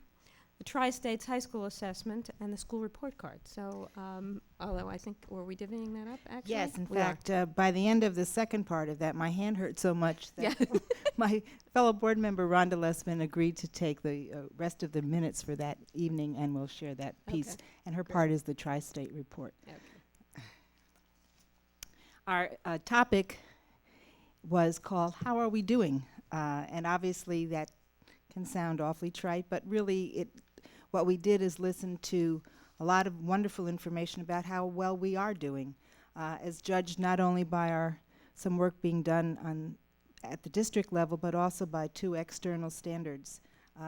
the Tri-States High School assessment, and the school report card. So, although I think, were we divvying that up, actually? Yes, in We are. fact, by the end of the second part of that, my hand hurt so much that Yeah. my fellow board member, Rhonda Lessman, agreed to take the rest of the minutes for that evening, and we'll share that piece. Okay. And her Great. part is the Tri-State report. Okay. Our topic was called How Are We Doing? And obviously that can sound awfully trite, but really what we did is listen to a lot of wonderful information about how well we are doing, as judged not only by some work being done at the district level, but also by two external standards.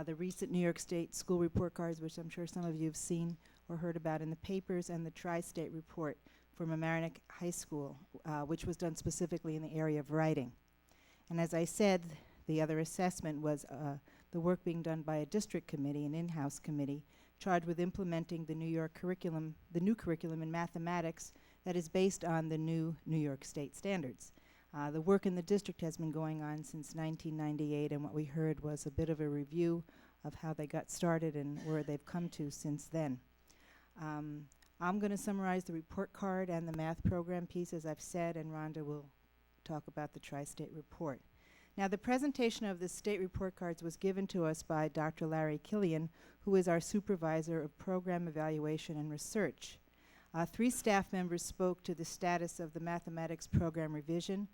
The recent New York State school report cards, which I'm sure some of you have seen or heard about in the papers, and the Tri-State report for Mamaroneck High School, which was done specifically in the area of writing. And as I said, the other assessment was the work being done by a district committee, an in-house committee, charged with implementing the new curriculum in mathematics that is based on the new New York State standards. The work in the district has been going on since 1998, and what we heard was a bit of a review of how they got started and where they've come to since then. I'm going to summarize the report card and the math program piece, as I've said, and Rhonda will talk about the Tri-State report. Now, the presentation of the state report cards was given to us by Dr. Larry Killian, who is our supervisor of program evaluation and research. 3 staff members spoke to the status of the mathematics program revision.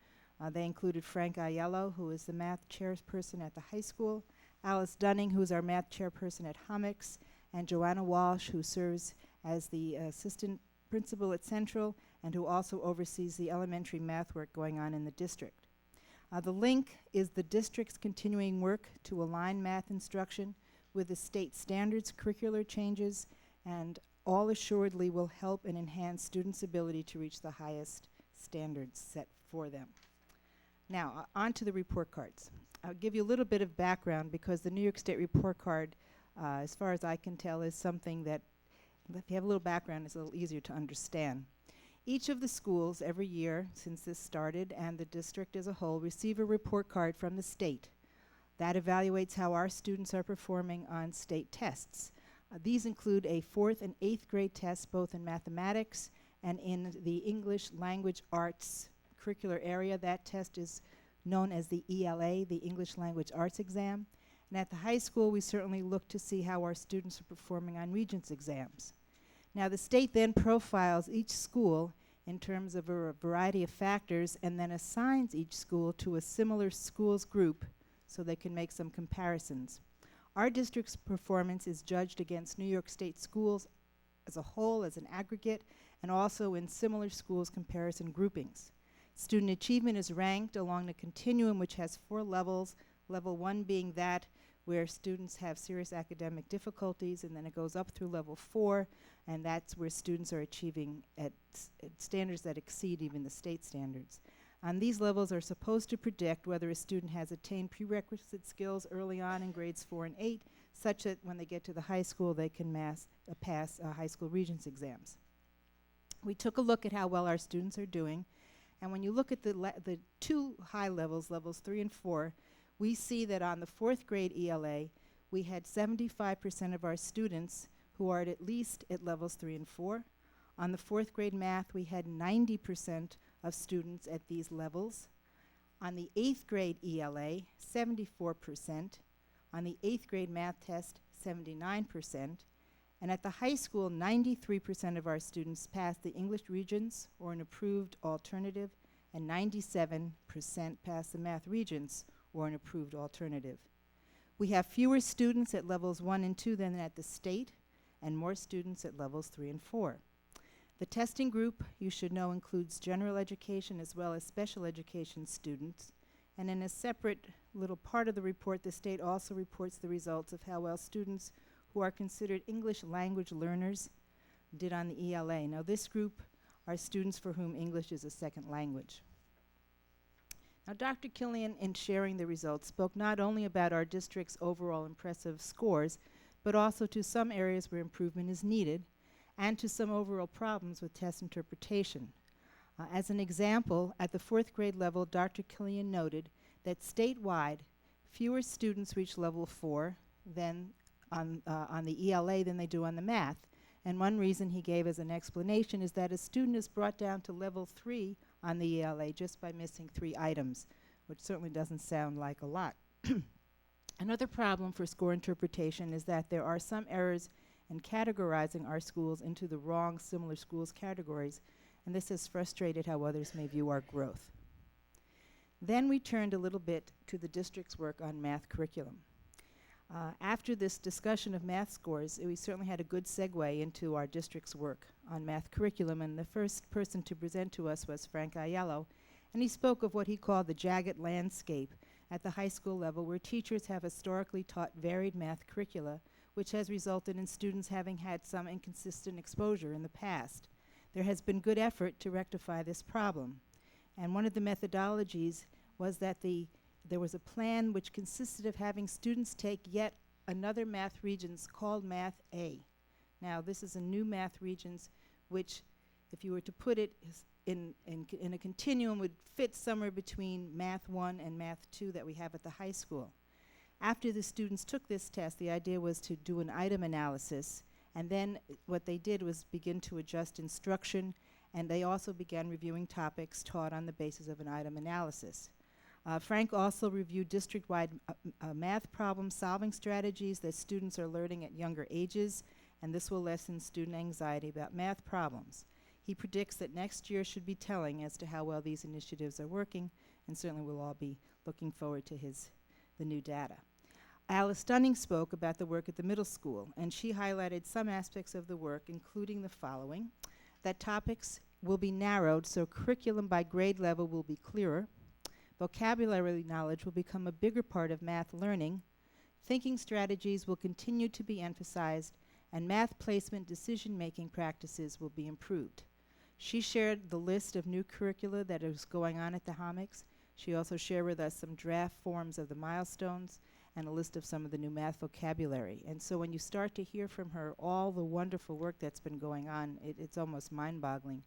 They included Frank Aiello, who is the math chairperson at the high school, Alice Dunning, who is our math chairperson at Homix, and Joanna Walsh, who serves as the assistant principal at Central and who also oversees the elementary math work going on in the district. The link is the district's continuing work to align math instruction with the state standards, curricular changes, and all assuredly will help and enhance students' ability to reach the highest standards set for them. Now, on to the report cards. I'll give you a little bit of background because the New York State report card, as far as I can tell, is something that, if you have a little background, it's a little easier to understand. Each of the schools every year since this started, and the district as a whole, receive a report card from the state that evaluates how our students are performing on state tests. These include a 4th and 8th grade test, both in mathematics and in the English language arts curricular area. That test is known as the ELA, the English Language Arts Exam. And at the high school, we certainly look to see how our students are performing on Regents exams. Now, the state then profiles each school in terms of a variety of factors and then assigns each school to a similar schools group so they can make some comparisons. Our district's performance is judged against New York State schools as a whole, as an aggregate, and also in similar schools comparison groupings. Student achievement is ranked along the continuum, which has 4 levels, level 1 being that where students have serious academic difficulties, and then it goes up through level 4, and that's where students are achieving at standards that exceed even the state standards. These levels are supposed to predict whether a student has attained prerequisite skills early on in grades 4 and 8, such that when they get to the high school, they can pass high school Regents exams. We took a look at how well our students are doing, and when you look at the 2 high levels, levels 3 and 4, we see that on the 4th grade ELA, we had 75% of our students who are at least at levels 3 and 4. On the 4th grade math, we had 90% of students at these levels. On the 8th grade ELA, 74%. On the 8th grade math test, 79%. And at the high school, 93% of our students passed the English Regents or an approved alternative, and 97% passed the Math Regents or an approved alternative. We have fewer students at levels 1 and 2 than at the state, and more students at levels 3 and 4. The testing group, you should know, includes general education as well as special education students. And in a separate little part of the report, the state also reports the results of how well students who are considered English language learners did on the ELA. Now, this group are students for whom English is a second language. Now, Dr. Killian, in sharing the results, spoke not only about our district's overall impressive scores, but also to some areas where improvement is needed, and to some overall problems with test interpretation. As an example, at the 4th grade level, Dr. Killian noted that statewide, fewer students reach level 4 than on the ELA than they do on the math. And one reason he gave as an explanation is that a student is brought down to level 3 on the ELA just by missing 3 items, which certainly doesn't sound like a lot. Another problem for score interpretation is that there are some errors in categorizing our schools into the wrong similar schools categories, and this has frustrated how others may view our growth. Then we turned a little bit to the district's work on math curriculum. After this discussion of math scores, we certainly had a good segue into our district's work on math curriculum, and the first person to present to us was Frank Aiello, and he spoke of what he called the jagged landscape at the high school level, where teachers have historically taught varied math curricula, which has resulted in students having had some inconsistent exposure in the past. There has been good effort to rectify this problem, and one of the methodologies was that there was a plan which consisted of having students take yet another math regions called Math A. Now, this is a new math regions which, if you were to put it in a continuum, would fit somewhere between Math 1 and Math 2 that we have at the high school. After the students took this test, the idea was to do an item analysis, and then what they did was begin to adjust instruction, and they also began reviewing topics taught on the basis of an item analysis. Frank also reviewed district-wide math problem-solving strategies that students are learning at younger ages, and this will lessen student anxiety about math problems. He predicts that next year should be telling as to how well these initiatives are working, and certainly we'll all be looking forward to the new data. Alice Dunning spoke about the work at the middle school, and she highlighted some aspects of the work, including the following: that topics will be narrowed so curriculum by grade level will be clearer, vocabulary knowledge will become a bigger part of math learning, thinking strategies will continue to be emphasized, and math placement decision-making practices will be improved. She shared the list of new curricula that is going on at the Homics. She also shared with us some draft forms of the milestones and a list of some of the new math vocabulary. And so when you start to hear from her all the wonderful work that's been going on, it's almost mind-boggling.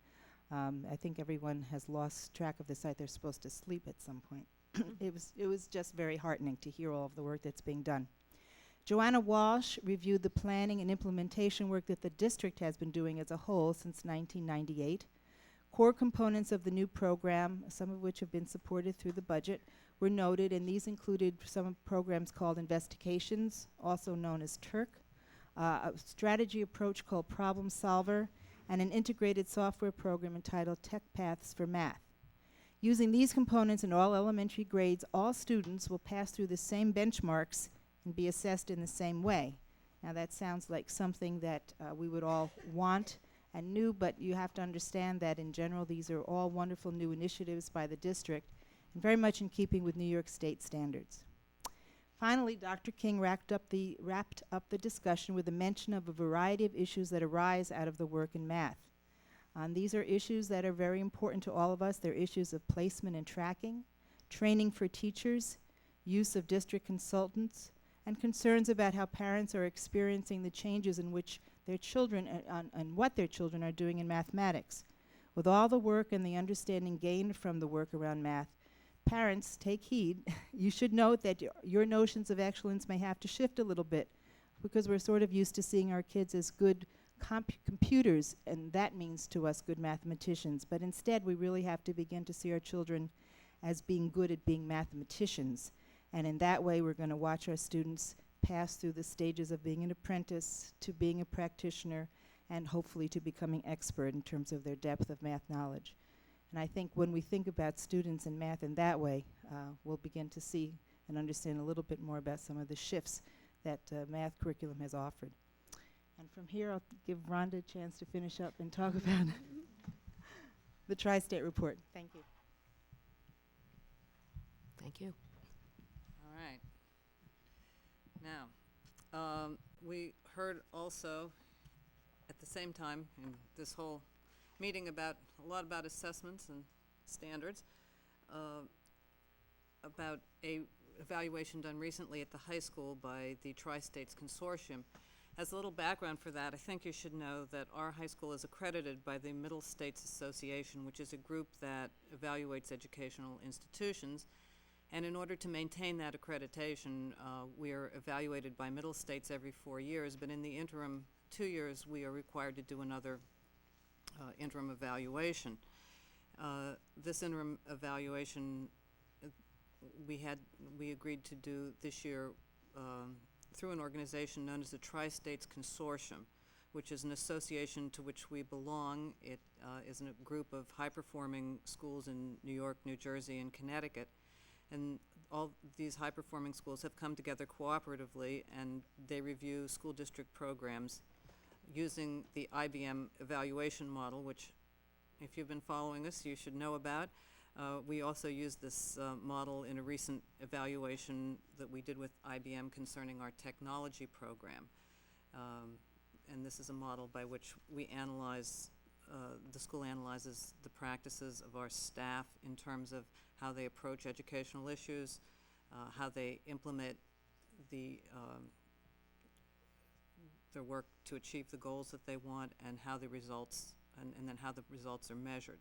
I think everyone has lost track of the site. They're supposed to sleep at some point. It was just very heartening to hear all of the work that's being done. Joanna Walsh reviewed the planning and implementation work that the district has been doing as a whole since 1998. Core components of the new program, some of which have been supported through the budget, were noted, and these included some programs called Investigations, also known as TURK, a strategy approach called Problem Solver, and an integrated software program entitled Tech Paths for Math. Using these components in all elementary grades, all students will pass through the same benchmarks and be assessed in the same way. Now that sounds like something that we would all want and new, but you have to understand that in general these are all wonderful new initiatives by the district and very much in keeping with New York State standards. Finally, Dr. King wrapped up the discussion with a mention of a variety of issues that arise out of the work in math. These are issues that are very important to all of us. They're issues of placement and tracking, training for teachers, use of district consultants, and concerns about how parents are experiencing the changes in which their children and what their children are doing in mathematics. With all the work and the understanding gained from the work around math, parents, take heed. You should note that your notions of excellence may have to shift a little bit, because we're sort of used to seeing our kids as good computers, and that means to us good mathematicians. But instead, we really have to begin to see our children as being good at being mathematicians. And in that way, we're going to watch our students pass through the stages of being an apprentice to being a practitioner and hopefully to becoming expert in terms of their depth of math knowledge. And I think when we think about students in math in that way, we'll begin to see and understand a little bit more about some of the shifts that math curriculum has offered. And from here, I'll give Rhonda a chance to finish up and talk about the Tri-State report. Thank you. Thank you. All right. Now, we heard also at the same time in this whole meeting about a lot about assessments and standards, about a evaluation done recently at the high school by the Tri-States Consortium. As a little background for that, I think you should know that our high school is accredited by the Middle States Association, which is a group that evaluates educational institutions. And in order to maintain that accreditation, we are evaluated by Middle States every 4 years, but in the interim 2 years, we are required to do another interim evaluation. This interim evaluation we agreed to do this year through an organization known as the Tri-States Consortium, which is an association to which we belong. It is a group of high-performing schools in New York, New Jersey, and Connecticut. And all these high-performing schools have come together cooperatively, and they review school district programs using the IBM evaluation model, which, if you've been following us, you should know about. We also used this model in a recent evaluation that we did with IBM concerning our technology program. And this is a model by which we analyze, the school analyzes the practices of our staff in terms of how they approach educational issues, how they implement their work to achieve the goals that they want, and how the results, and then how the results are measured.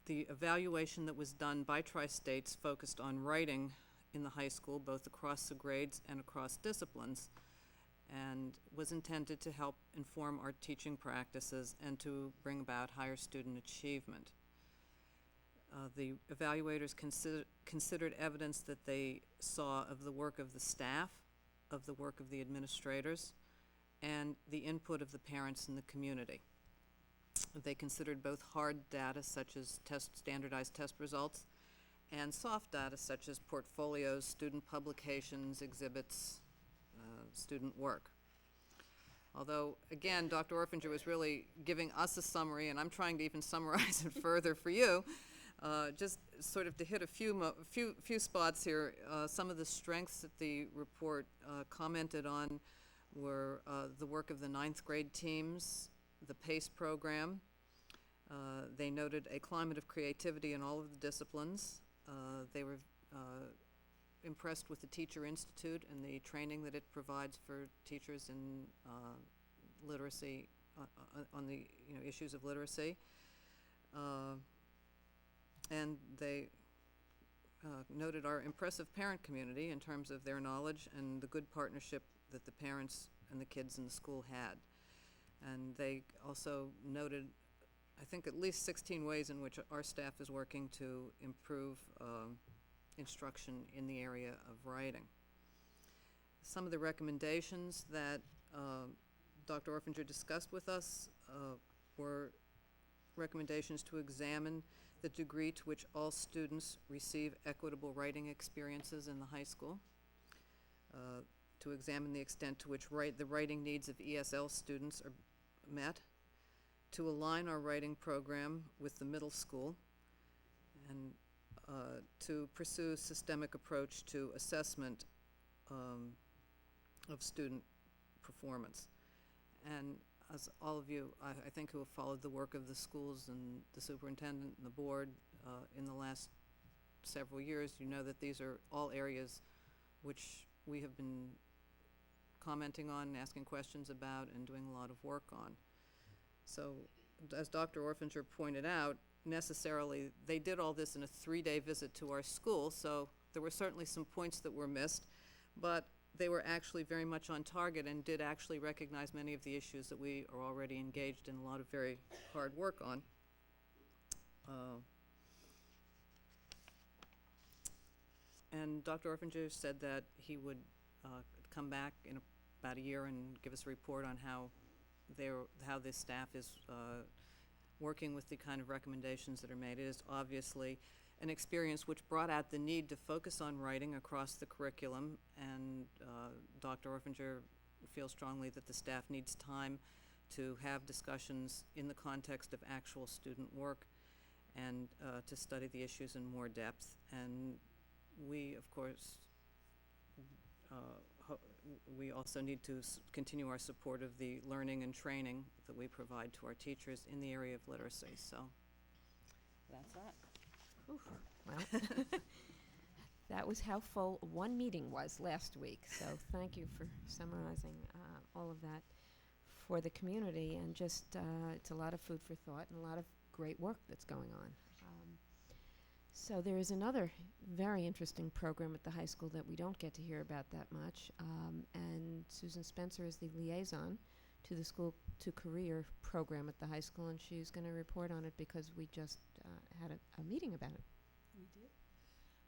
The evaluation that was done by Tri-States focused on writing in the high school, both across the grades and across disciplines, and was intended to help inform our teaching practices and to bring about higher student achievement. The evaluators considered evidence that they saw of the work of the staff, of the work of the administrators, and the input of the parents in the community. They considered both hard data, such as standardized test results, and soft data, such as portfolios, student publications, exhibits, student work. Although, again, Dr. Orfinger was really giving us a summary, and I'm trying to even summarize it further for you. Just sort of to hit a few spots here, some of the strengths that the report commented on were the work of the 9th grade teams, the PACE program. They noted a climate of creativity in all of the disciplines. They were impressed with the Teacher Institute and the training that it provides for teachers in literacy, on the issues of literacy. And they noted our impressive parent community in terms of their knowledge and the good partnership that the parents and the kids in the school had. And they also noted, I think, at least 16 ways in which our staff is working to improve instruction in the area of writing. Some of the recommendations that Dr. Orfinger discussed with us were recommendations to examine the degree to which all students receive equitable writing experiences in the high school, to examine the extent to which the writing needs of ESL students are met, to align our writing program with the middle school, and to pursue a systemic approach to assessment of student performance. And as all of you, I think, who have followed the work of the schools and the superintendent and the board in the last several years, you know that these are all areas which we have been commenting on, asking questions about, and doing a lot of work on. So, as Dr. Orfinger pointed out, necessarily they did all this in a 3-day visit to our school, so there were certainly some points that were missed, but they were actually very much on target and did actually recognize many of the issues that we are already engaged in a lot of very hard work on. And Dr. Orfinger said that he would come back in about a year and give us a report on how this staff is working with the kind of recommendations that are made. It is obviously an experience which brought out the need to focus on writing across the curriculum, and Dr. Orfinger feels strongly that the staff needs time to have discussions in the context of actual student work and to study the issues in more depth. And we, of course, we also need to continue our support of the learning and training that we provide to our teachers in the area of literacy. So that's that. Well, that was how full one meeting was last week. So thank you for summarizing all of that for the community. And just, it's a lot of food for thought and a lot of great work that's going on. So there is another very interesting program at the high school that we don't get to hear about that much. And Susan Spencer is the liaison to the School to Career program at the high school, and she's going to report on it because we just had a meeting about it. We did.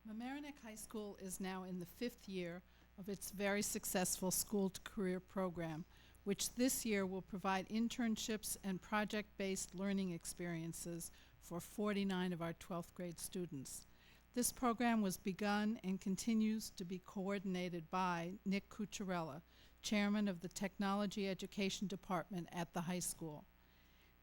Mamaroneck High School is now in the 5th year of its very successful School to Career program, which this year will provide internships and project-based learning experiences for 49 of our 12th grade students. This program was begun and continues to be coordinated by Nick Cucciarella, chairman of the Technology Education Department at the high school.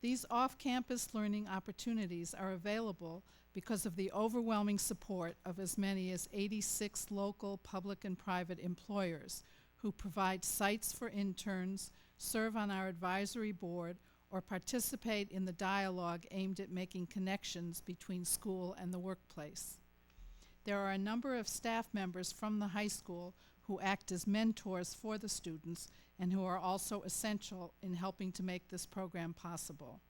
These off-campus learning opportunities are available because of the overwhelming support of as many as 86 local public and private employers who provide sites for interns, serve on our advisory board, or participate in the dialogue aimed at making connections between school and the workplace. There are a number of staff members from the high school who act as mentors for the students and who are also essential in helping to make this program possible.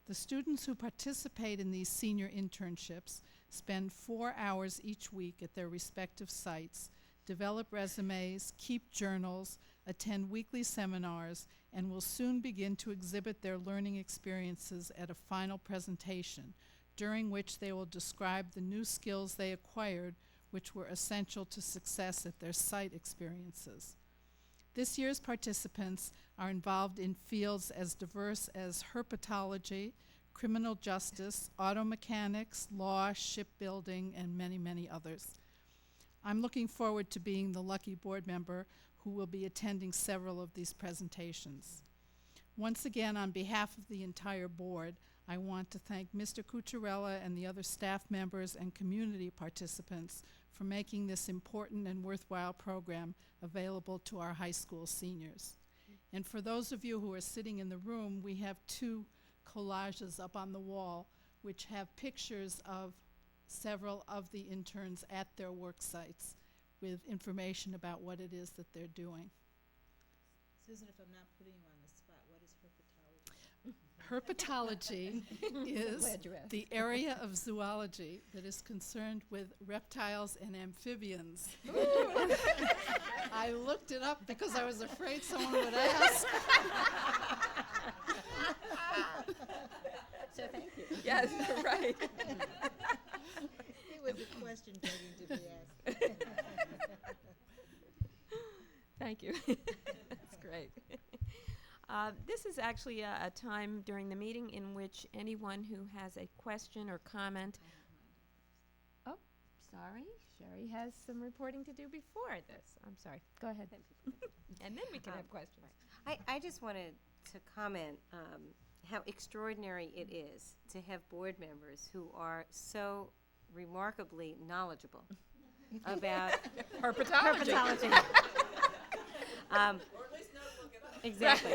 The students who participate in these senior internships spend 4 hours each week at their respective sites, develop resumes, keep journals, attend weekly seminars, and will soon begin to exhibit their learning experiences at a final presentation, during which they will describe the new skills they acquired, which were essential to success at their site experiences. This year's participants are involved in fields as diverse as herpetology, criminal justice, auto mechanics, law, shipbuilding, and many, many others. I'm looking forward to being the lucky board member who will be attending several of these presentations. Once again, on behalf of the entire board, I want to thank Mr. Cucciarella and the other staff members and community participants for making this important and worthwhile program available to our high school seniors. And for those of you who are sitting in the room, we have 2 collages up on the wall which have pictures of several of the interns at their work sites with information about what it is that they're doing. Susan, if I'm not putting you on the spot, what is herpetology? Herpetology is the area of zoology that is concerned with reptiles and amphibians. I looked it up because I was afraid someone would ask. So thank you. Yes, right. It was a question begging to be asked. Thank you. That's great. This is actually a time during the meeting in which anyone who has a question or comment. Oh, sorry. Sherry has some reporting to do before this. I'm sorry. Go ahead. And then we can have questions. I just wanted to comment how extraordinary it is to have board members who are so remarkably knowledgeable about herpetology. Exactly.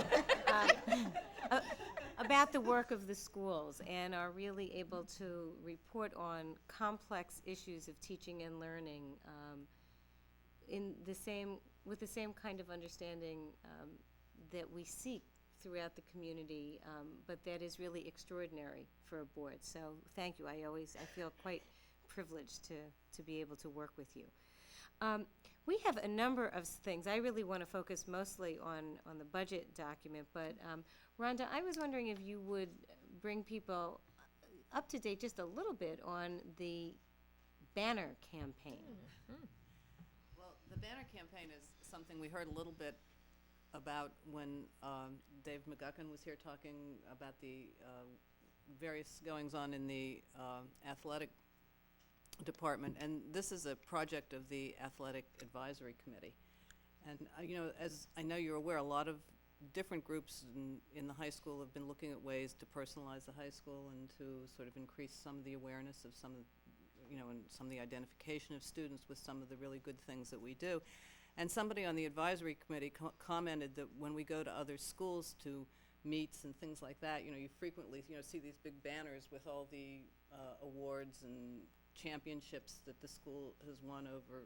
About the work of the schools and are really able to report on complex issues of teaching and learning with the same kind of understanding that we seek throughout the community, but that is really extraordinary for a board. So thank you. I feel quite privileged to be able to work with you. We have a number of things. I really want to focus mostly on the budget document, but Rhonda, I was wondering if you would bring people up to date just a little bit on the banner campaign. Mm-hmm. Well, the banner campaign is something we heard a little bit about when Dave McGuckin was here talking about the various goings-on in the athletic department, and this is a project of the Athletic Advisory Committee. And, you know, as I know you're aware, a lot of different groups in the high school have been looking at ways to personalize the high school and to sort of increase some of the awareness of some of, you know, and some of the identification of students with some of the really good things that we do. And somebody on the advisory committee commented that when we go to other schools to meets and things like that, you know, you frequently, you know, see these big banners with all the awards and championships that the school has won over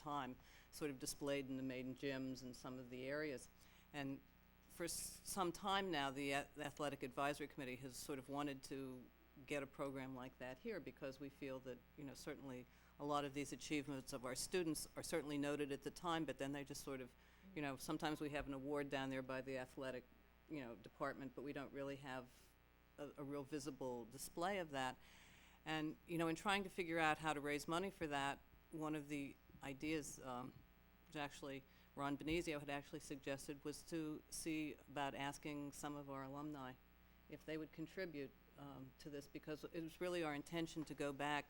time, sort of displayed in the main gyms and some of the areas. And for some time now, the Athletic Advisory Committee has sort of wanted to get a program like that here, because we feel that, you know, certainly a lot of these achievements of our students are certainly noted at the time, but then they just sort of, you know, sometimes we have an award down there by the athletic, you know, department, but we don't really have a real visible display of that. And, you know, in trying to figure out how to raise money for that, one of the ideas, which actually Ron Benizio had actually suggested, was to see about asking some of our alumni if they would contribute to this, because it was really our intention to go back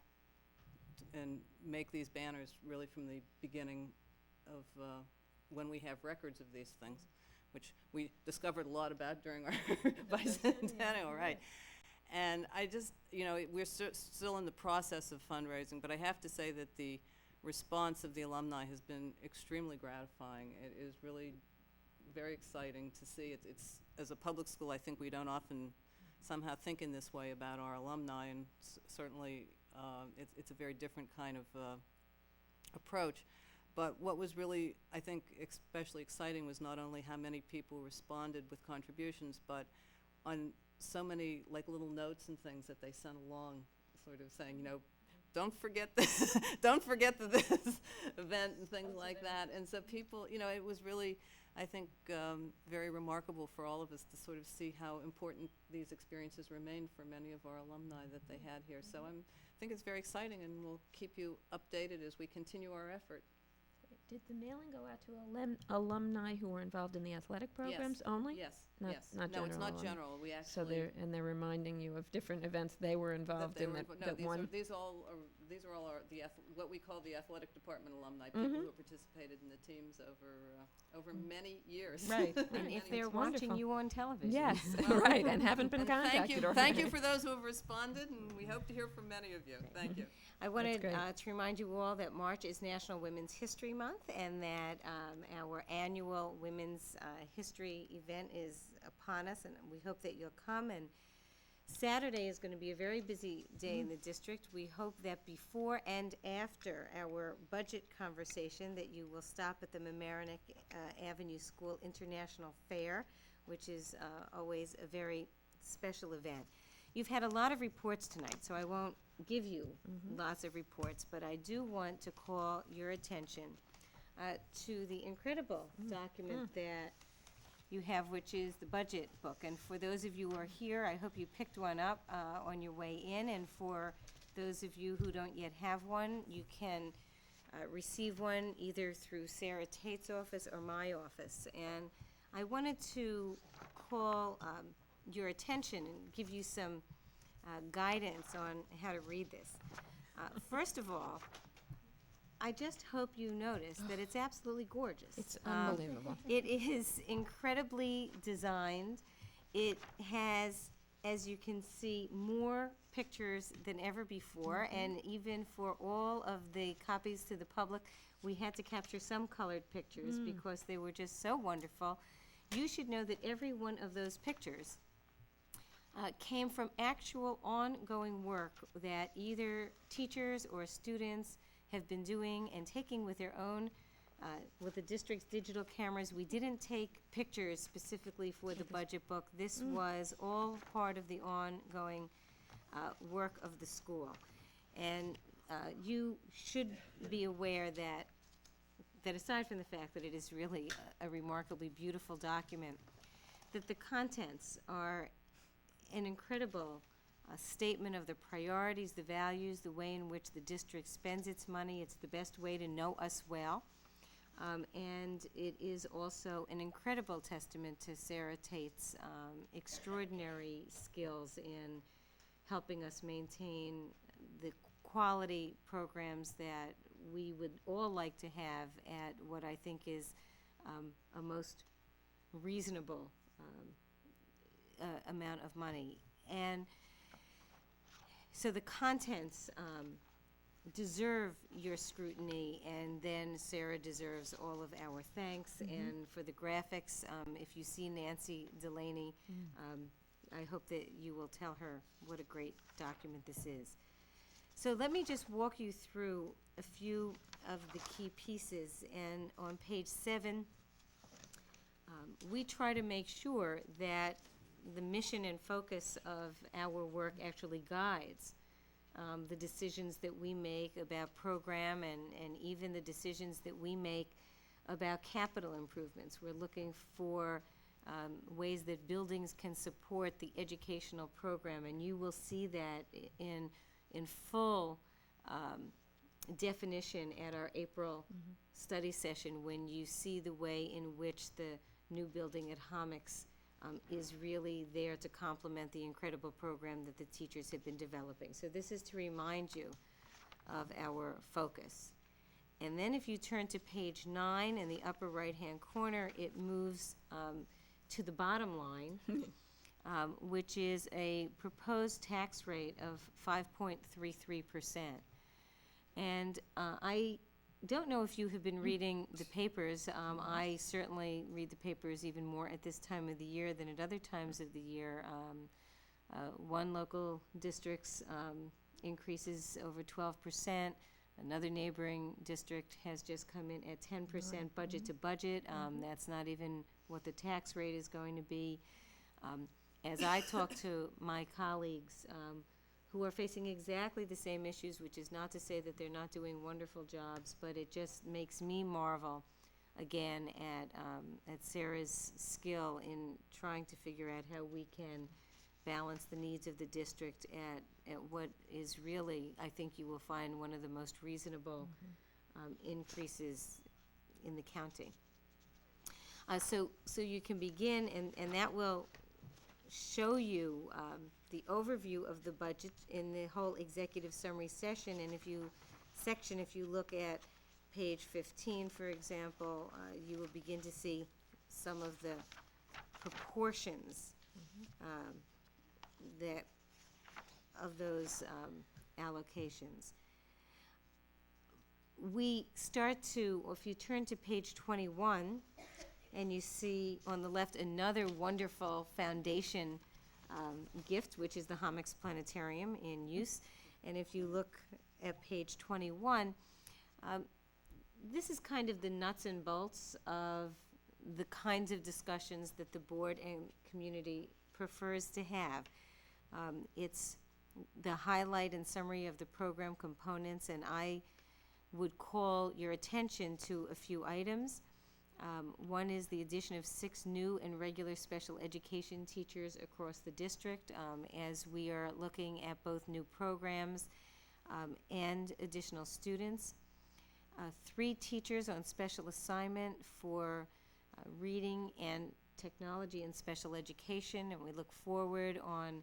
and make these banners really from the beginning of when we have records of these things, which we discovered a lot about during our bicentennial, right? And I just, you know, we're still in the process of fundraising, but I have to say that the response of the alumni has been extremely gratifying. It is really very exciting to see. It's as a public school, I think we don't often somehow think in this way about our alumni, and certainly it's a very different kind of approach. But what was really, I think, especially exciting was not only how many people responded with contributions, but on so many like little notes and things that they sent along, sort of saying, you know, don't forget this, don't forget this event and things like that. And so people, you know, it was really, I think, very remarkable for all of us to sort of see how important these experiences remain for many of our alumni that they had here. So I think it's very exciting, and we'll keep you updated as we continue our effort. Did the mailing go out to alumni who were involved in the athletic programs only? Yes, Not- yes. not No, it's general not alumni. general. We actually. So they're reminding you of different events they were involved in that one. These are all what we call the athletic department alumni, people who have participated in the teams over many years. Right, and Many, if many they're years. watching you on television. Yes, right, and haven't been And contacted already. thank you for those who have responded, and we hope to hear from many of you. Thank you. I wanted great. to remind you all that March is National Women's History Month, and that our annual Women's History event is upon us, and we hope that you'll come. And Saturday is going to be a very busy day in the district. We hope that before and after our budget conversation that you will stop at the Mamaroneck Avenue School International Fair, which is always a very special event. You've had a lot of reports tonight, so I won't give you lots of reports, but I do want to call your attention to the incredible document that you have, which is the budget book. And for those of you who are here, I hope you picked one up on your way in. And for those of you who don't yet have one, you can receive one either through Sarah Tate's office or my office. And I wanted to call your attention and give you some guidance on how to read this. First of all, I just hope you notice that it's absolutely gorgeous. It's unbelievable. It is incredibly designed. It has, as you can see, more pictures than ever before, and even for all of the copies to the public, we had to capture some colored pictures because they were just so wonderful. You should know that every one of those pictures came from actual ongoing work that either teachers or students have been doing and taking with their own, with the district's digital cameras. We didn't take pictures specifically for the budget book. This was all part of the ongoing work of the school. And you should be aware that aside from the fact that it is really a remarkably beautiful document, that the contents are an incredible statement of the priorities, the values, the way in which the district spends its money. It's the best way to know us well. And it is also an incredible testament to Sarah Tate's extraordinary skills in helping us maintain the quality programs that we would all like to have at what I think is a most reasonable amount of money. And so the contents deserve your scrutiny, and then Sarah deserves all of our thanks. And for the graphics, if you see Nancy Delaney, I hope that you will tell her what a great document this is. So let me just walk you through a few of the key pieces. And on page 7, we try to make sure that the mission and focus of our work actually guides the decisions that we make about program and even the decisions that we make about capital improvements. We're looking for ways that buildings can support the educational program, and you will see that in full definition at our April study session, when you see the way in which the new building at Homix is really there to complement the incredible program that the teachers have been developing. So this is to remind you of our focus. And then if you turn to page 9 in the upper right-hand corner, it moves to the bottom line, which is a proposed tax rate of 5.33%. And I don't know if you have been reading the papers. I certainly read the papers even more at this time of the year than at other times of the year. One local district's increases over 12%. Another neighboring district has just come in at 10% budget to budget. That's not even what the tax rate is going to be. As I talk to my colleagues who are facing exactly the same issues, which is not to say that they're not doing wonderful jobs, but it just makes me marvel again at Sarah's skill in trying to figure out how we can balance the needs of the district at what is really, I think you will find, one of the most reasonable increases in the county. So you can begin, and that will show you the overview of the budget in the whole executive summary session. And if you look at page 15, for example, you will begin to see some of the proportions that of those allocations. We start to, if you turn to page 21, and you see on the left another wonderful foundation gift, which is the Homix Planetarium in use. And if you look at page 21, this is kind of the nuts and bolts of the kinds of discussions that the board and community prefers to have. It's the highlight and summary of the program components, and I would call your attention to a few items. One is the addition of 6 new and regular special education teachers across the district, as we are looking at both new programs and additional students. 3 teachers on special assignment for reading and technology and special education, and we look forward on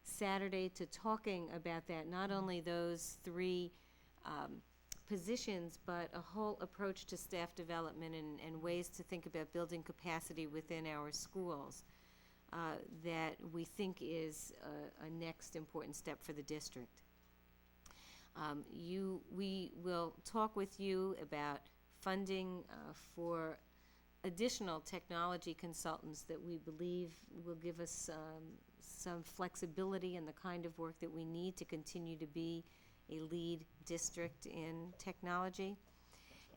Saturday to talking about that, not only those 3 positions, but a whole approach to staff development and ways to think about building capacity within our schools that we think is a next important step for the district. We will talk with you about funding for additional technology consultants that we believe will give us some flexibility in the kind of work that we need to continue to be a lead district in technology.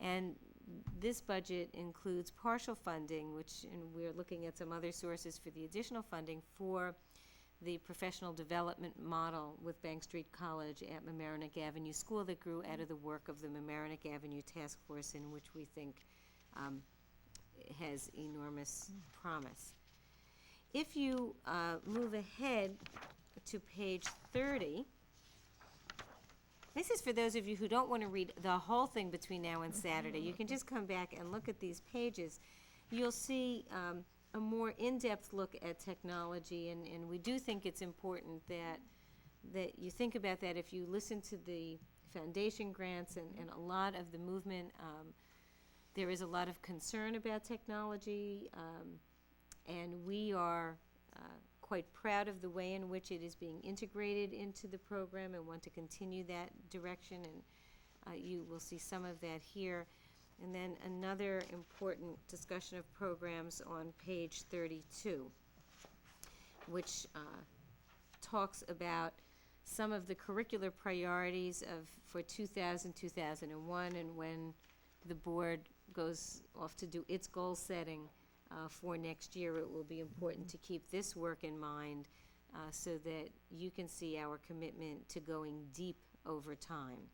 And this budget includes partial funding, and we're looking at some other sources for the additional funding for the professional development model with Bank Street College at Mamaroneck Avenue School that grew out of the work of the Mamaroneck Avenue Task Force, in which we think has enormous promise. If you move ahead to page 30, this is for those of you who don't want to read the whole thing between now and Saturday. You can just come back and look at these pages. You'll see a more in-depth look at technology, and we do think it's important that you think about that. If you listen to the foundation grants and a lot of the movement. There is a lot of concern about technology, and we are quite proud of the way in which it is being integrated into the program and want to continue that direction, and you will see some of that here. And then another important discussion of programs on page 32, which talks about some of the curricular priorities for 2000, 2001, and when the board goes off to do its goal setting for next year, it will be important to keep this work in mind so that you can see our commitment to going deep over time.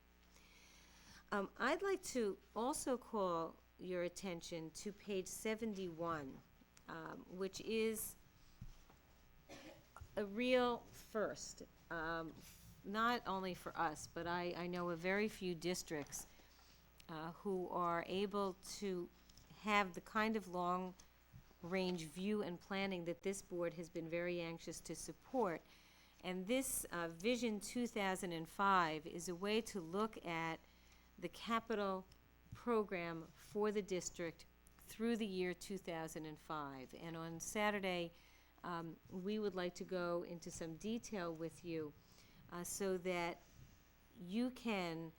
I'd like to also call your attention to page 71, which is a real first, not only for us, but I know of very few districts who are able to have the kind of long-range view and planning that this board has been very anxious to support. And this Vision 2005 is a way to look at the capital program for the district through the year 2005. And on Saturday, we would like to go into some detail with you so that you can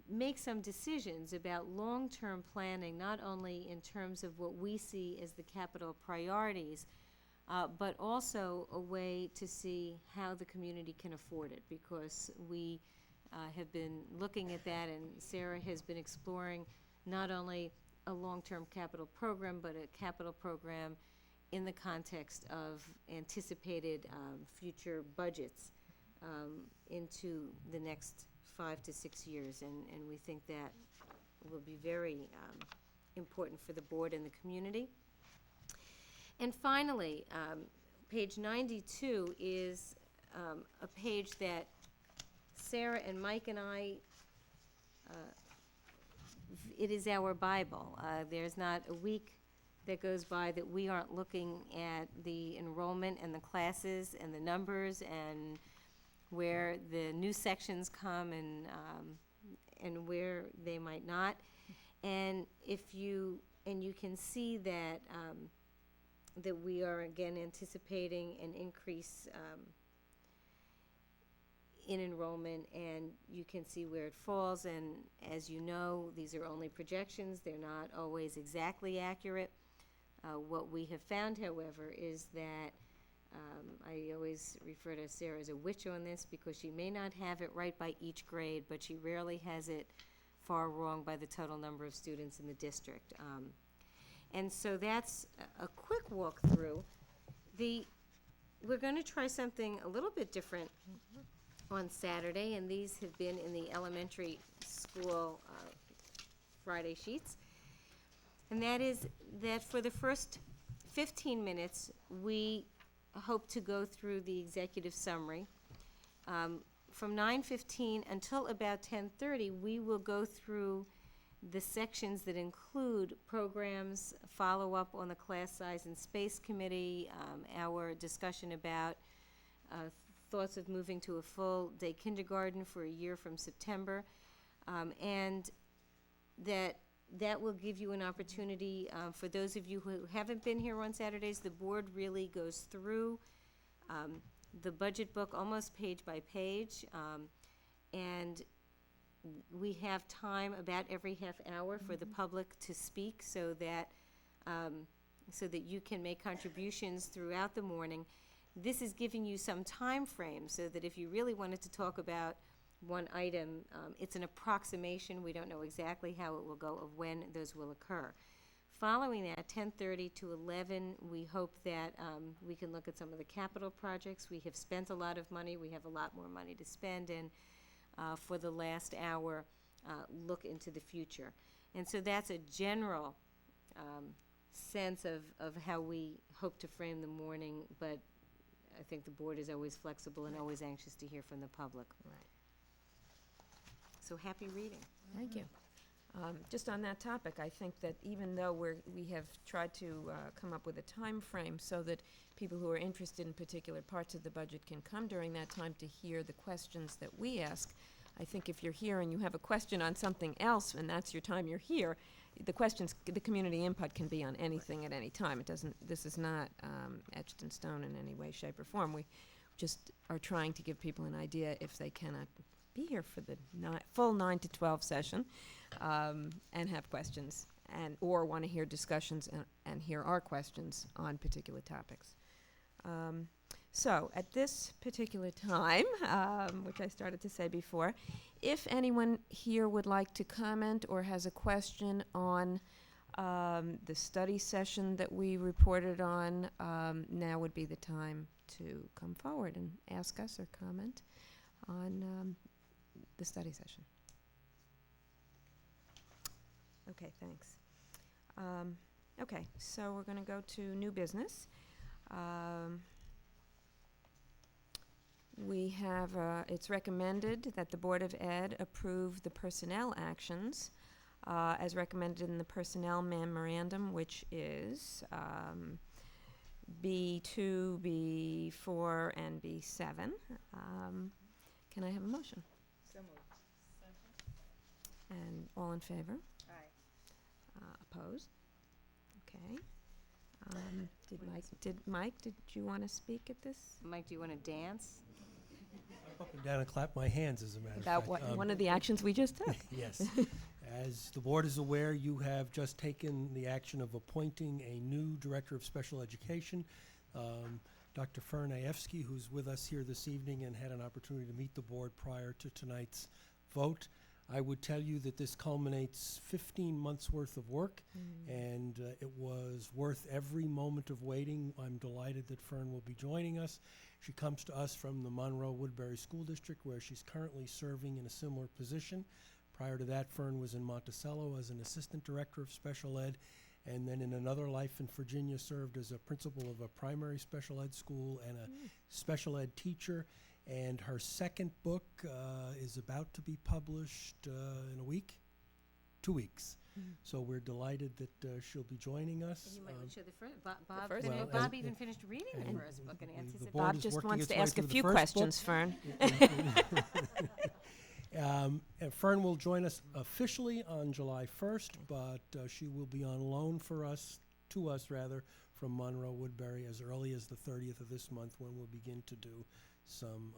make some decisions about long-term planning, not only in terms of what we see as the capital priorities, but also a way to see how the community can afford it, because we have been looking at that, and Sarah has been exploring not only a long-term capital program, but a capital program in the context of anticipated future budgets into the next 5 to 6 years, and we think that will be very important for the board and the community. And finally, page 92 is a page that Sarah and Mike and I, it is our Bible. There's not a week that goes by that we aren't looking at the enrollment and the classes and the numbers and where the new sections come and where they might not. And you can see that that we are again anticipating an increase in enrollment, and you can see where it falls. And as you know, these are only projections. They're not always exactly accurate. What we have found, however, is that I always refer to Sarah as a witch on this, because she may not have it right by each grade, but she rarely has it far wrong by the total number of students in the district. And so that's a quick walkthrough. We're going to try something a little bit different on Saturday, and these have been in the elementary school Friday sheets. And that is that for the first 15 minutes, we hope to go through the executive summary. From 9:15 until about 10:30, we will go through the sections that include programs, follow-up on the class size and space committee, our discussion about thoughts of moving to a full-day kindergarten for a year from September, and that will give you an opportunity, for those of you who haven't been here on Saturdays, the board really goes through the budget book almost page by page, and we have time about every half hour for the public to speak, so that you can make contributions throughout the morning. This is giving you some time frame, so that if you really wanted to talk about one item, it's an approximation. We don't know exactly how it will go, of when those will occur. Following that, 10:30 to 11, we hope that we can look at some of the capital projects. We have spent a lot of money. We have a lot more money to spend, and for the last hour, look into the future. And so that's a general sense of how we hope to frame the morning, but I think the board is always flexible and always anxious to hear from the public. Right. So happy reading. Thank you. Just on that topic, I think that even though we have tried to come up with a time frame so that people who are interested in particular parts of the budget can come during that time to hear the questions that we ask, I think if you're here and you have a question on something else and that's your time you're here, the questions, the community input can be on anything at any time. It doesn't, this is not etched in stone in any way, shape, or form. We just are trying to give people an idea if they cannot be here for the full 9 to 12 session and have questions or want to hear discussions and hear our questions on particular topics. So at this particular time, which I started to say before, if anyone here would like to comment or has a question on the study session that we reported on, now would be the time to come forward and ask us or comment on the study session. Okay, thanks. Okay, so we're going to go to new business. We have, it's recommended that the Board of Ed approve the personnel actions as recommended in the personnel memorandum, which is B2, B4, and B7. Can I have a motion? So moved. And all in favor? Aye. Opposed? Okay. Did you want to speak at this? Mike, do you want to dance? Up and down and clap my hands, as a matter of About fact. what, one of the actions we just took? Yes. As the board is aware, you have just taken the action of appointing a new Director of Special Education, Dr. Fern Ajewski, who's with us here this evening and had an opportunity to meet the board prior to tonight's vote. I would tell you that this culminates 15 months' worth of work, and it was worth every moment of waiting. I'm delighted that Fern will be joining us. She comes to us from the Monroe-Woodbury School District, where she's currently serving in a similar position. Prior to that, Fern was in Monticello as an Assistant Director of Special Ed, and then in another life in Virginia served as a principal of a primary special ed school and a special ed teacher. And her second book is about to be published in a week, 2 weeks. So we're delighted that she'll be joining us. You might show the first. Bob, first well, book. Bob And- even finished reading the and first book and the anticipated. board Bob is just working wants its to way ask a through the few first questions, book. Fern. And Fern will join us officially on July 1st, but she will be on loan to us from Monroe-Woodbury as early as the 30th of this month, when we'll begin to do some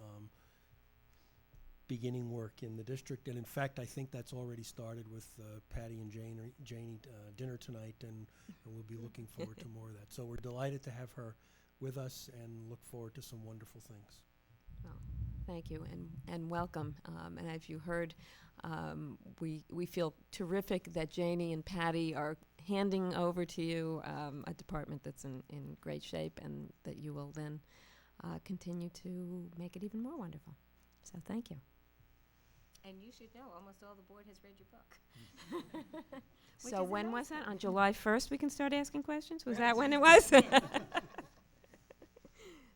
beginning work in the district. And in fact, I think that's already started with Patty and Janie dinner tonight, and we'll be looking forward to more of that. So we're delighted to have her with us and look forward to some wonderful things. Well, thank you and welcome. And as you heard, we feel terrific that Janie and Patty are handing over to you a department that's in great shape, and that you will then continue to make it even more wonderful. So thank you. And you should know, almost all the board has read your book. Which So is when a was nice that? one. On July 1st we can start asking questions? Was that when it was?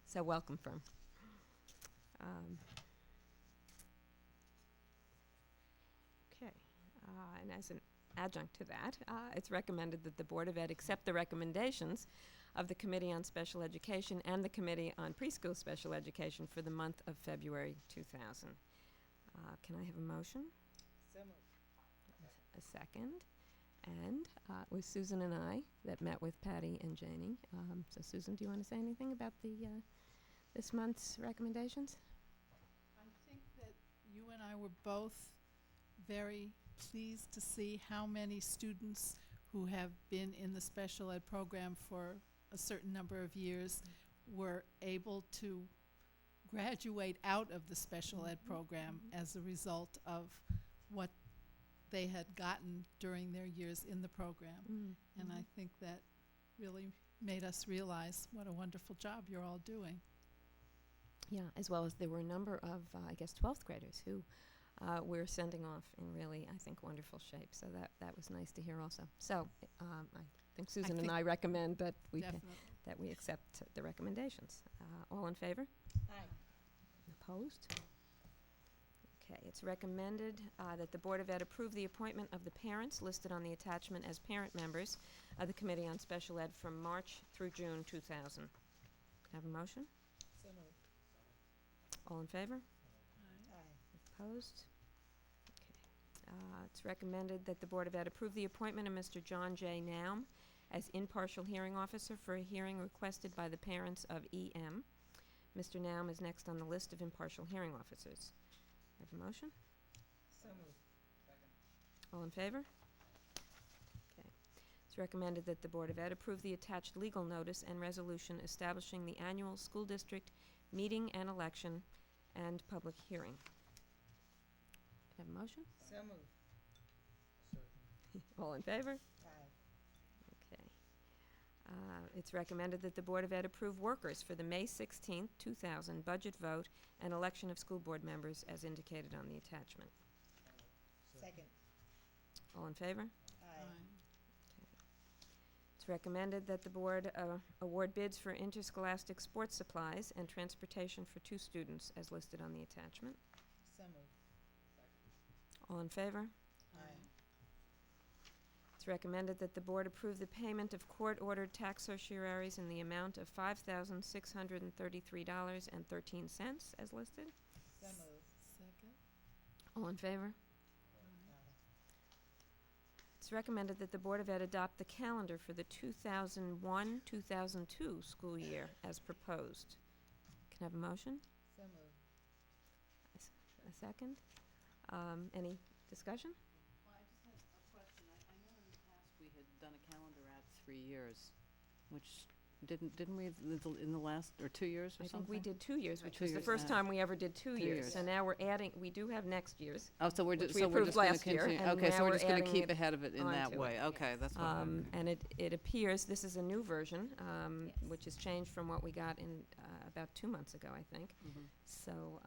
So welcome, Fern. Okay. And as an adjunct to that, it's recommended that the Board of Ed accept the recommendations of the Committee on Special Education and the Committee on Preschool Special Education for the month of February 2000. Can I have a motion? So moved. A second. And it was Susan and I that met with Patty and Janie. So Susan, do you want to say anything about the this month's recommendations? I think that you and I were both very pleased to see how many students who have been in the special ed program for a certain number of years were able to graduate out of the special ed program as a result of what they had gotten during their years in the program. And I think that really made us realize what a wonderful job you're all doing. Yeah, as well as there were a number of, I guess, 12th graders who we're sending off in really, I think, wonderful shape. So that was nice to hear also. So I think Susan and I recommend that we that we accept the recommendations. All in favor? Aye. Opposed? Okay, it's recommended that the Board of Ed approve the appointment of the parents listed on the attachment as parent members of the Committee on Special Ed from March through June 2000. Can I have a motion? So moved. All in favor? Aye. Opposed? Okay. It's recommended that the Board of Ed approve the appointment of Mr. John J. Naum as impartial hearing officer for a hearing requested by the parents of E.M. Mr. Naum is next on the list of impartial hearing officers. Have a motion? So moved. All in favor? Okay. It's recommended that the Board of Ed approve the attached legal notice and resolution establishing the annual school district meeting and election and public hearing. Have a motion? So moved. All in favor? Aye. Okay. It's recommended that the Board of Ed approve workers for the May 16th, 2000 budget vote and election of school board members as indicated on the attachment. Second. All in favor? Aye. It's recommended that the board award bids for interscholastic sports supplies and transportation for 2 students as listed on the attachment. So moved. All in favor? Aye. It's recommended that the board approve the payment of court-ordered tax certiorari's in the amount of $5,633.13 as listed. So moved. Second. All in favor? It's recommended that the Board of Ed adopt the calendar for the 2001-2002 school year as proposed. Can I have a motion? So moved. A second? Any discussion? Well, I just had a question. I know in the past we had done a calendar at 3 years, which didn't we in the last, or 2 years or I something? think we did 2 years, Right, which 2 was the years, first yeah. time we ever did 2 years. years. So now we're adding, we do have next year's. Oh, so we're which just, we so we're approved just gonna last year, continue. and Okay, now so we're we're just gonna adding keep it ahead of it in that onto it. way. Okay, that's what I'm. And it appears, this is a new version, Yes. which has changed from what we got in about 2 months ago, I think. Mhm. So,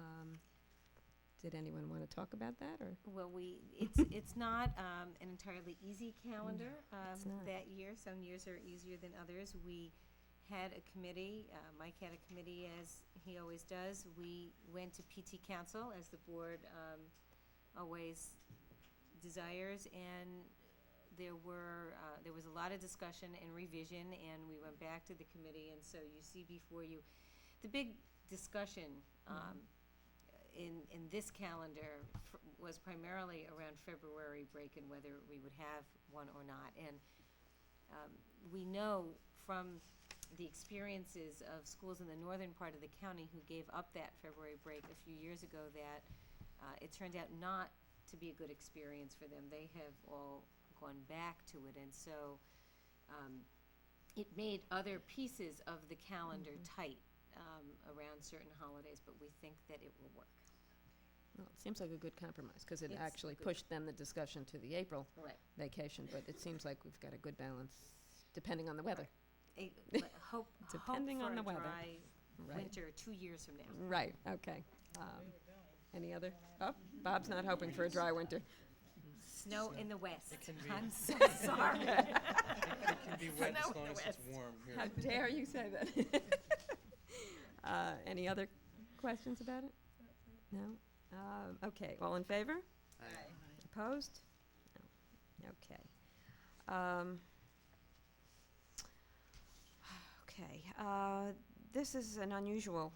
did anyone want to talk about that, or? Well, it's not an entirely easy calendar it's not. that year. Some years are easier than others. We had a committee, Mike had a committee, as he always does. We went to PT Council, as the board always desires, and there was a lot of discussion and revision, and we went back to the committee, and so you see before you, the big discussion in this calendar was primarily around February break and whether we would have one or not. And we know from the experiences of schools in the northern part of the county who gave up that February break a few years ago that it turned out not to be a good experience for them. They have all gone back to it, and so it made other pieces of the calendar tight around certain holidays, but we think that it will work. Well, it seems like a good compromise, because it It's actually good. pushed then the discussion to the April Right. vacation, but it seems like we've got a good balance, depending on the weather. Hope Depending for on a the weather. dry Right. winter 2 years from now. Right, okay. Any other? Oh, Bob's not hoping for a dry winter. Snow in the west. It can be. I'm so sorry. It can be wet as Snow in long the as it's west. warm here. How dare you say that? Any other questions about it? No? Okay, all in favor? Aye. Opposed? No. Okay. Okay, this is an unusual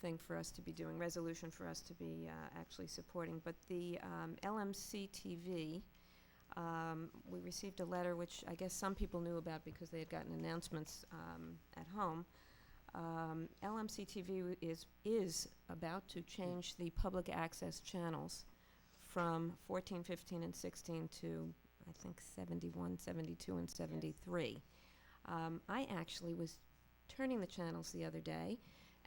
thing for us to be doing, resolution for us to be actually supporting, but the LMC-TV, we received a letter which I guess some people knew about because they had gotten announcements at home. LMC-TV is about to change the public access channels from 14, 15, and 16 to, I think, 71, 72, and 73. I actually was turning the channels the other day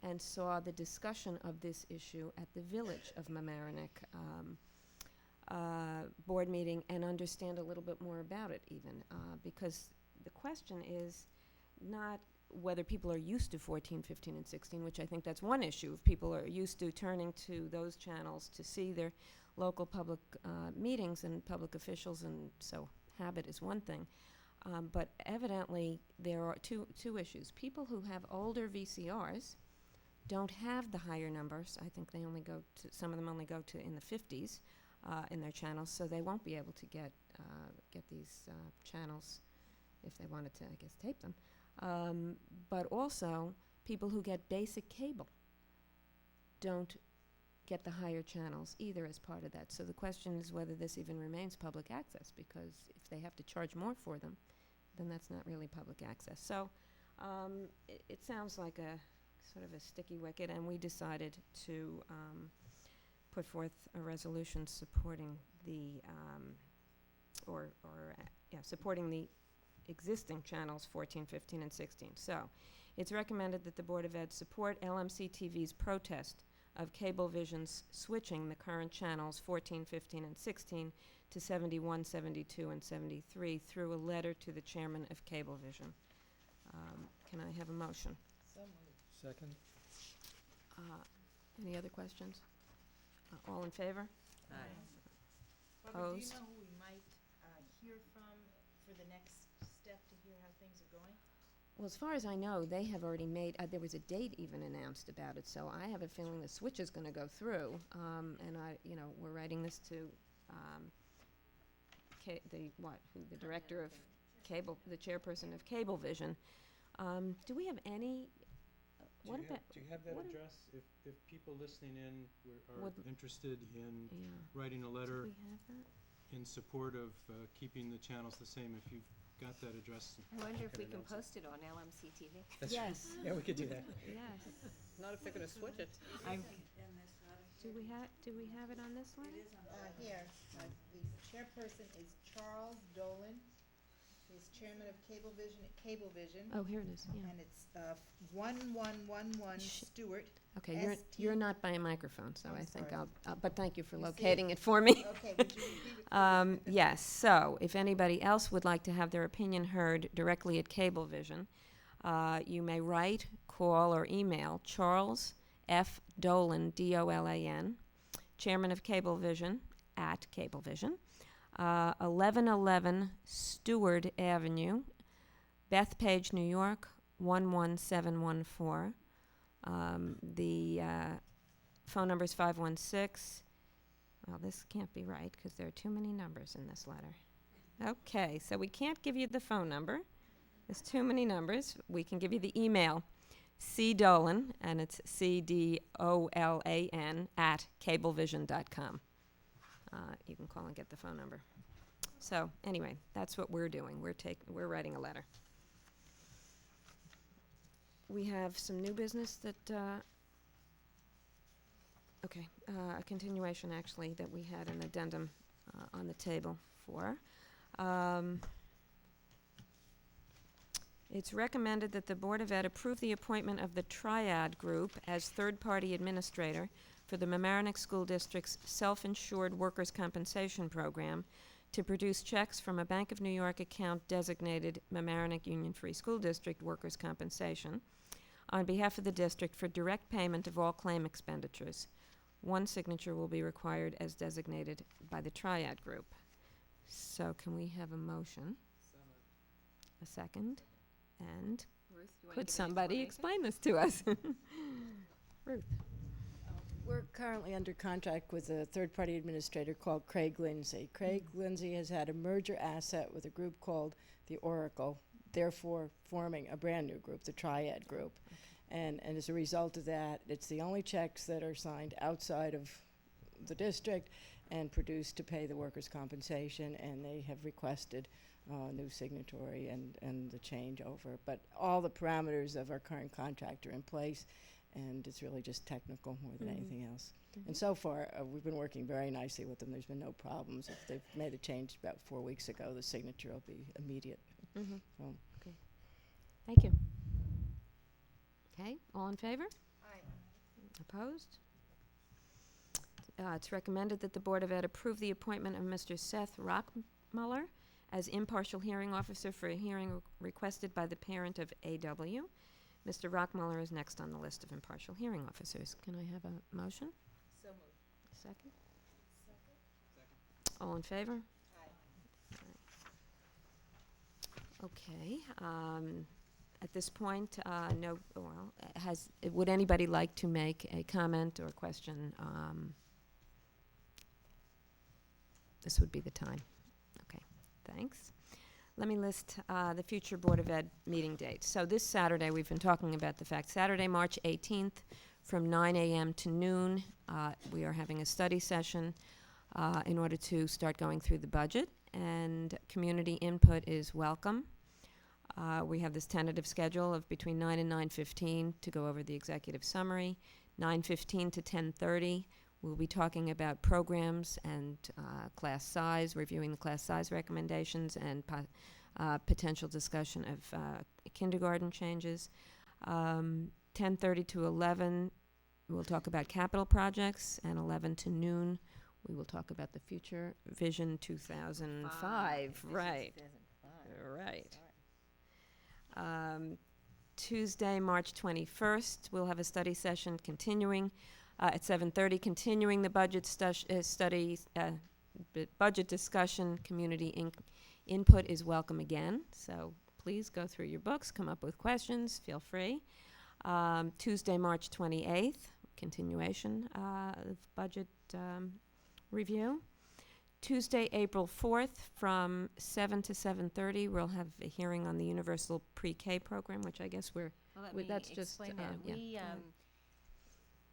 and saw the discussion of this issue at the Village of Mamaroneck board meeting and understand a little bit more about it even, because the question is not whether people are used to 14, 15, and 16, which I think that's one issue. If people are used to turning to those channels to see their local public meetings and public officials, and so habit is one thing. But evidently, there are two issues. People who have older VCRs don't have the higher numbers. I think they only go to, some of them only go to in the 50s in their channels, so they won't be able to get these channels if they wanted to, I guess, tape them. But also, people who get basic cable don't get the higher channels either as part of that. So the question is whether this even remains public access, because if they have to charge more for them, then that's not really public access. So it sounds like a sort of a sticky wicket, and we decided to put forth a resolution supporting the supporting the existing channels 14, 15, and 16. So it's recommended that the Board of Ed support LMC-TV's protest of Cablevision's switching the current channels 14, 15, and 16 to 71, 72, and 73 through a letter to the chairman of Cablevision. Can I have a motion? So moved. Second? Any other questions? All in favor? Barbara, do you Opposed? know who we might hear from for the next step to hear how things are going? Well, as far as I know, they have already made, there was a date even announced about it, so I have a feeling the switch is going to go through. And we're writing this to the director of cable, the chairperson of Cablevision. Do we have any, what about? Do you have that what address? If people listening in are Would- interested in Yeah. writing a Do letter we have that? in support of keeping the channels the same, if you've got that address. I wonder if we can announce it. post it on LMC-TV. Yes. Yeah, we could do that. Yes. Not if they're gonna switch it. Do we have it on this one? Here, the chairperson is Charles Dolan. He's chairman of Cablevision. Oh, here it is, yeah. And it's 1111 Sh- Stewart. Okay, ST. you're not by a microphone, so I'm I think sorry. but thank you for You see locating it? it for me. Okay, would you repeat it, please? Yes, so if anybody else would like to have their opinion heard directly at Cablevision, you may write, call, or email Charles F. Dolan, D-O-L-A-N, chairman of Cablevision, at Cablevision, 1111 Stewart Avenue, Bethpage, New York, 11714. The phone number is 516. Well, this can't be right because there are too many numbers in this letter. Okay, so we can't give you the phone number. There's too many numbers. We can give you the email, cdolan, and it's CDOLAN, at cablevision.com. You can call and get the phone number. So anyway, that's what we're doing. We're writing a letter. We have some new business that, a continuation actually that we had an addendum on the table for. It's recommended that the Board of Ed approve the appointment of the Triad Group as third-party administrator for the Mamaroneck School District's self-insured workers' compensation program to produce checks from a Bank of New York account designated Mamaroneck Union Free School District Workers' Compensation on behalf of the district for direct payment of all claim expenditures. One signature will be required as designated by the Triad Group. So can we have a motion? A second? And Ruth, you wanna could give an somebody explanation? explain this to us? Ruth? We're currently under contract with a third-party administrator called Craig Lindsay. Craig Lindsay has had a merger asset with a group called the Oracle, therefore forming a brand-new group, the Triad Group. And as a result of that, it's the only checks that are signed outside of the district and produced to pay the workers' compensation, and they have requested new signatory and the changeover. But all the parameters of our current contract are in place, and it's really just technical more than anything else. And so far, we've been working very nicely with them. There's been no problems. If they've made a change about 4 weeks ago, the signature will be immediate. So, Thank you. Okay, all in favor? Aye. Opposed? It's recommended that the Board of Ed approve the appointment of Mr. Seth Rockmuller as impartial hearing officer for a hearing requested by the parent of A.W. Mr. Rockmuller is next on the list of impartial hearing officers. Can I have a motion? So moved. Second? All in favor? Aye. Okay, At this point, no, well, would anybody like to make a comment or question? This would be the time. Okay, thanks. Let me list the future Board of Ed meeting dates. So this Saturday, we've been talking about the fact, Saturday, March 18th, from 9 a.m. to noon, we are having a study session in order to start going through the budget, and community input is welcome. We have this tentative schedule of between 9 and 9:15 to go over the executive summary. 9:15 to 10:30, we'll be talking about programs and class size, reviewing the class size recommendations, and potential discussion of kindergarten changes. 10:30 to 11, we'll talk about capital projects, and 11 to noon, we will talk about the Future Vision 2005. Right. Right. Tuesday, March 21st, we'll have a study session continuing at 7:30, continuing the budget budget discussion. Community input is welcome again, so please go through your books, come up with questions, feel free. Tuesday, March 28th, continuation of budget review. Tuesday, April 4th, from 7 to 7:30, we'll have a hearing on the Universal Pre-K program, which I guess that's just, explain that. yeah.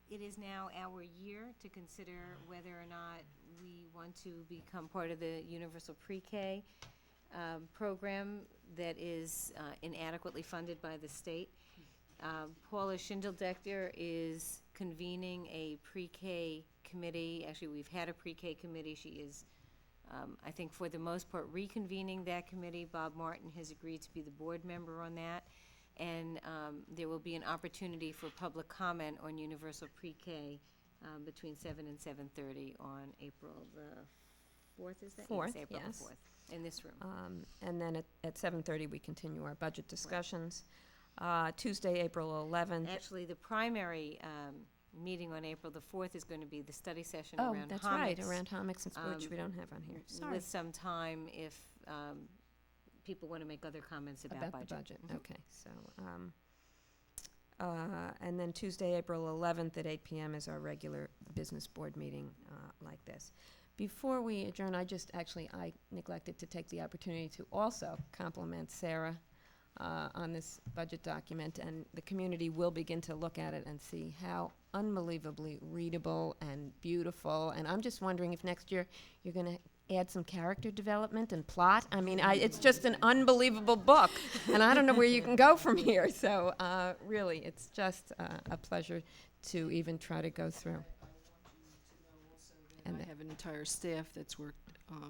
It is now our year to consider whether or not we want to become part of the Universal Pre-K program that is inadequately funded by the state. Paula Schindeldecker is convening a pre-K committee. Actually, we've had a pre-K committee. She is, I think, for the most part, reconvening that committee. Bob Martin has agreed to be the board member on that. And there will be an opportunity for public comment on universal pre-K between 7 and 7:30 on April the 4th, is that? 4th, yes, April yes. the 4th, in this room. And then at 7:30, we continue our budget discussions. Tuesday, April 11th. Actually, the primary meeting on April the 4th is going to be the study session Oh, around that's Homix, right, around Homix and Sports, we don't have on here. Sorry. with some time if people want to make other comments about budget. the budget. Mhm. Okay, so, and then Tuesday, April 11th at 8 p.m. is our regular business board meeting like this. Before we adjourn, I neglected to take the opportunity to also compliment Sarah on this budget document, and the community will begin to look at it and see how unbelievably readable and beautiful. And I'm just wondering if next year you're going to add some character development and plot. I mean, it's just an unbelievable book, and I don't know where you can go from here. So really, it's just a pleasure to even try to go through. And I have an entire staff that's worked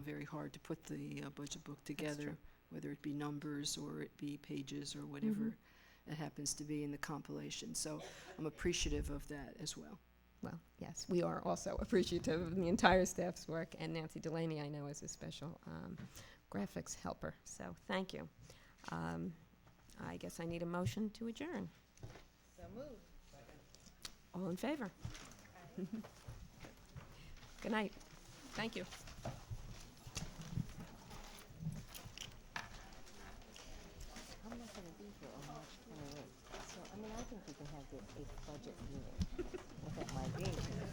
very hard to put the budget book together, whether it be numbers or it be pages or whatever it happens to be in the compilation. So I'm appreciative of that as well. Well, yes, we are also appreciative of the entire staff's work, and Nancy Delaney, I know, is a special graphics helper. So thank you. I guess I need a motion to adjourn. So moved. All in favor? Good night. Thank you. I'm not going to be here on March 28th, so, I mean, I think we can have a budget meeting without my being here.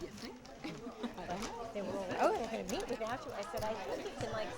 You think? They were all, oh, they're going to meet without you. I said, I think we can, like,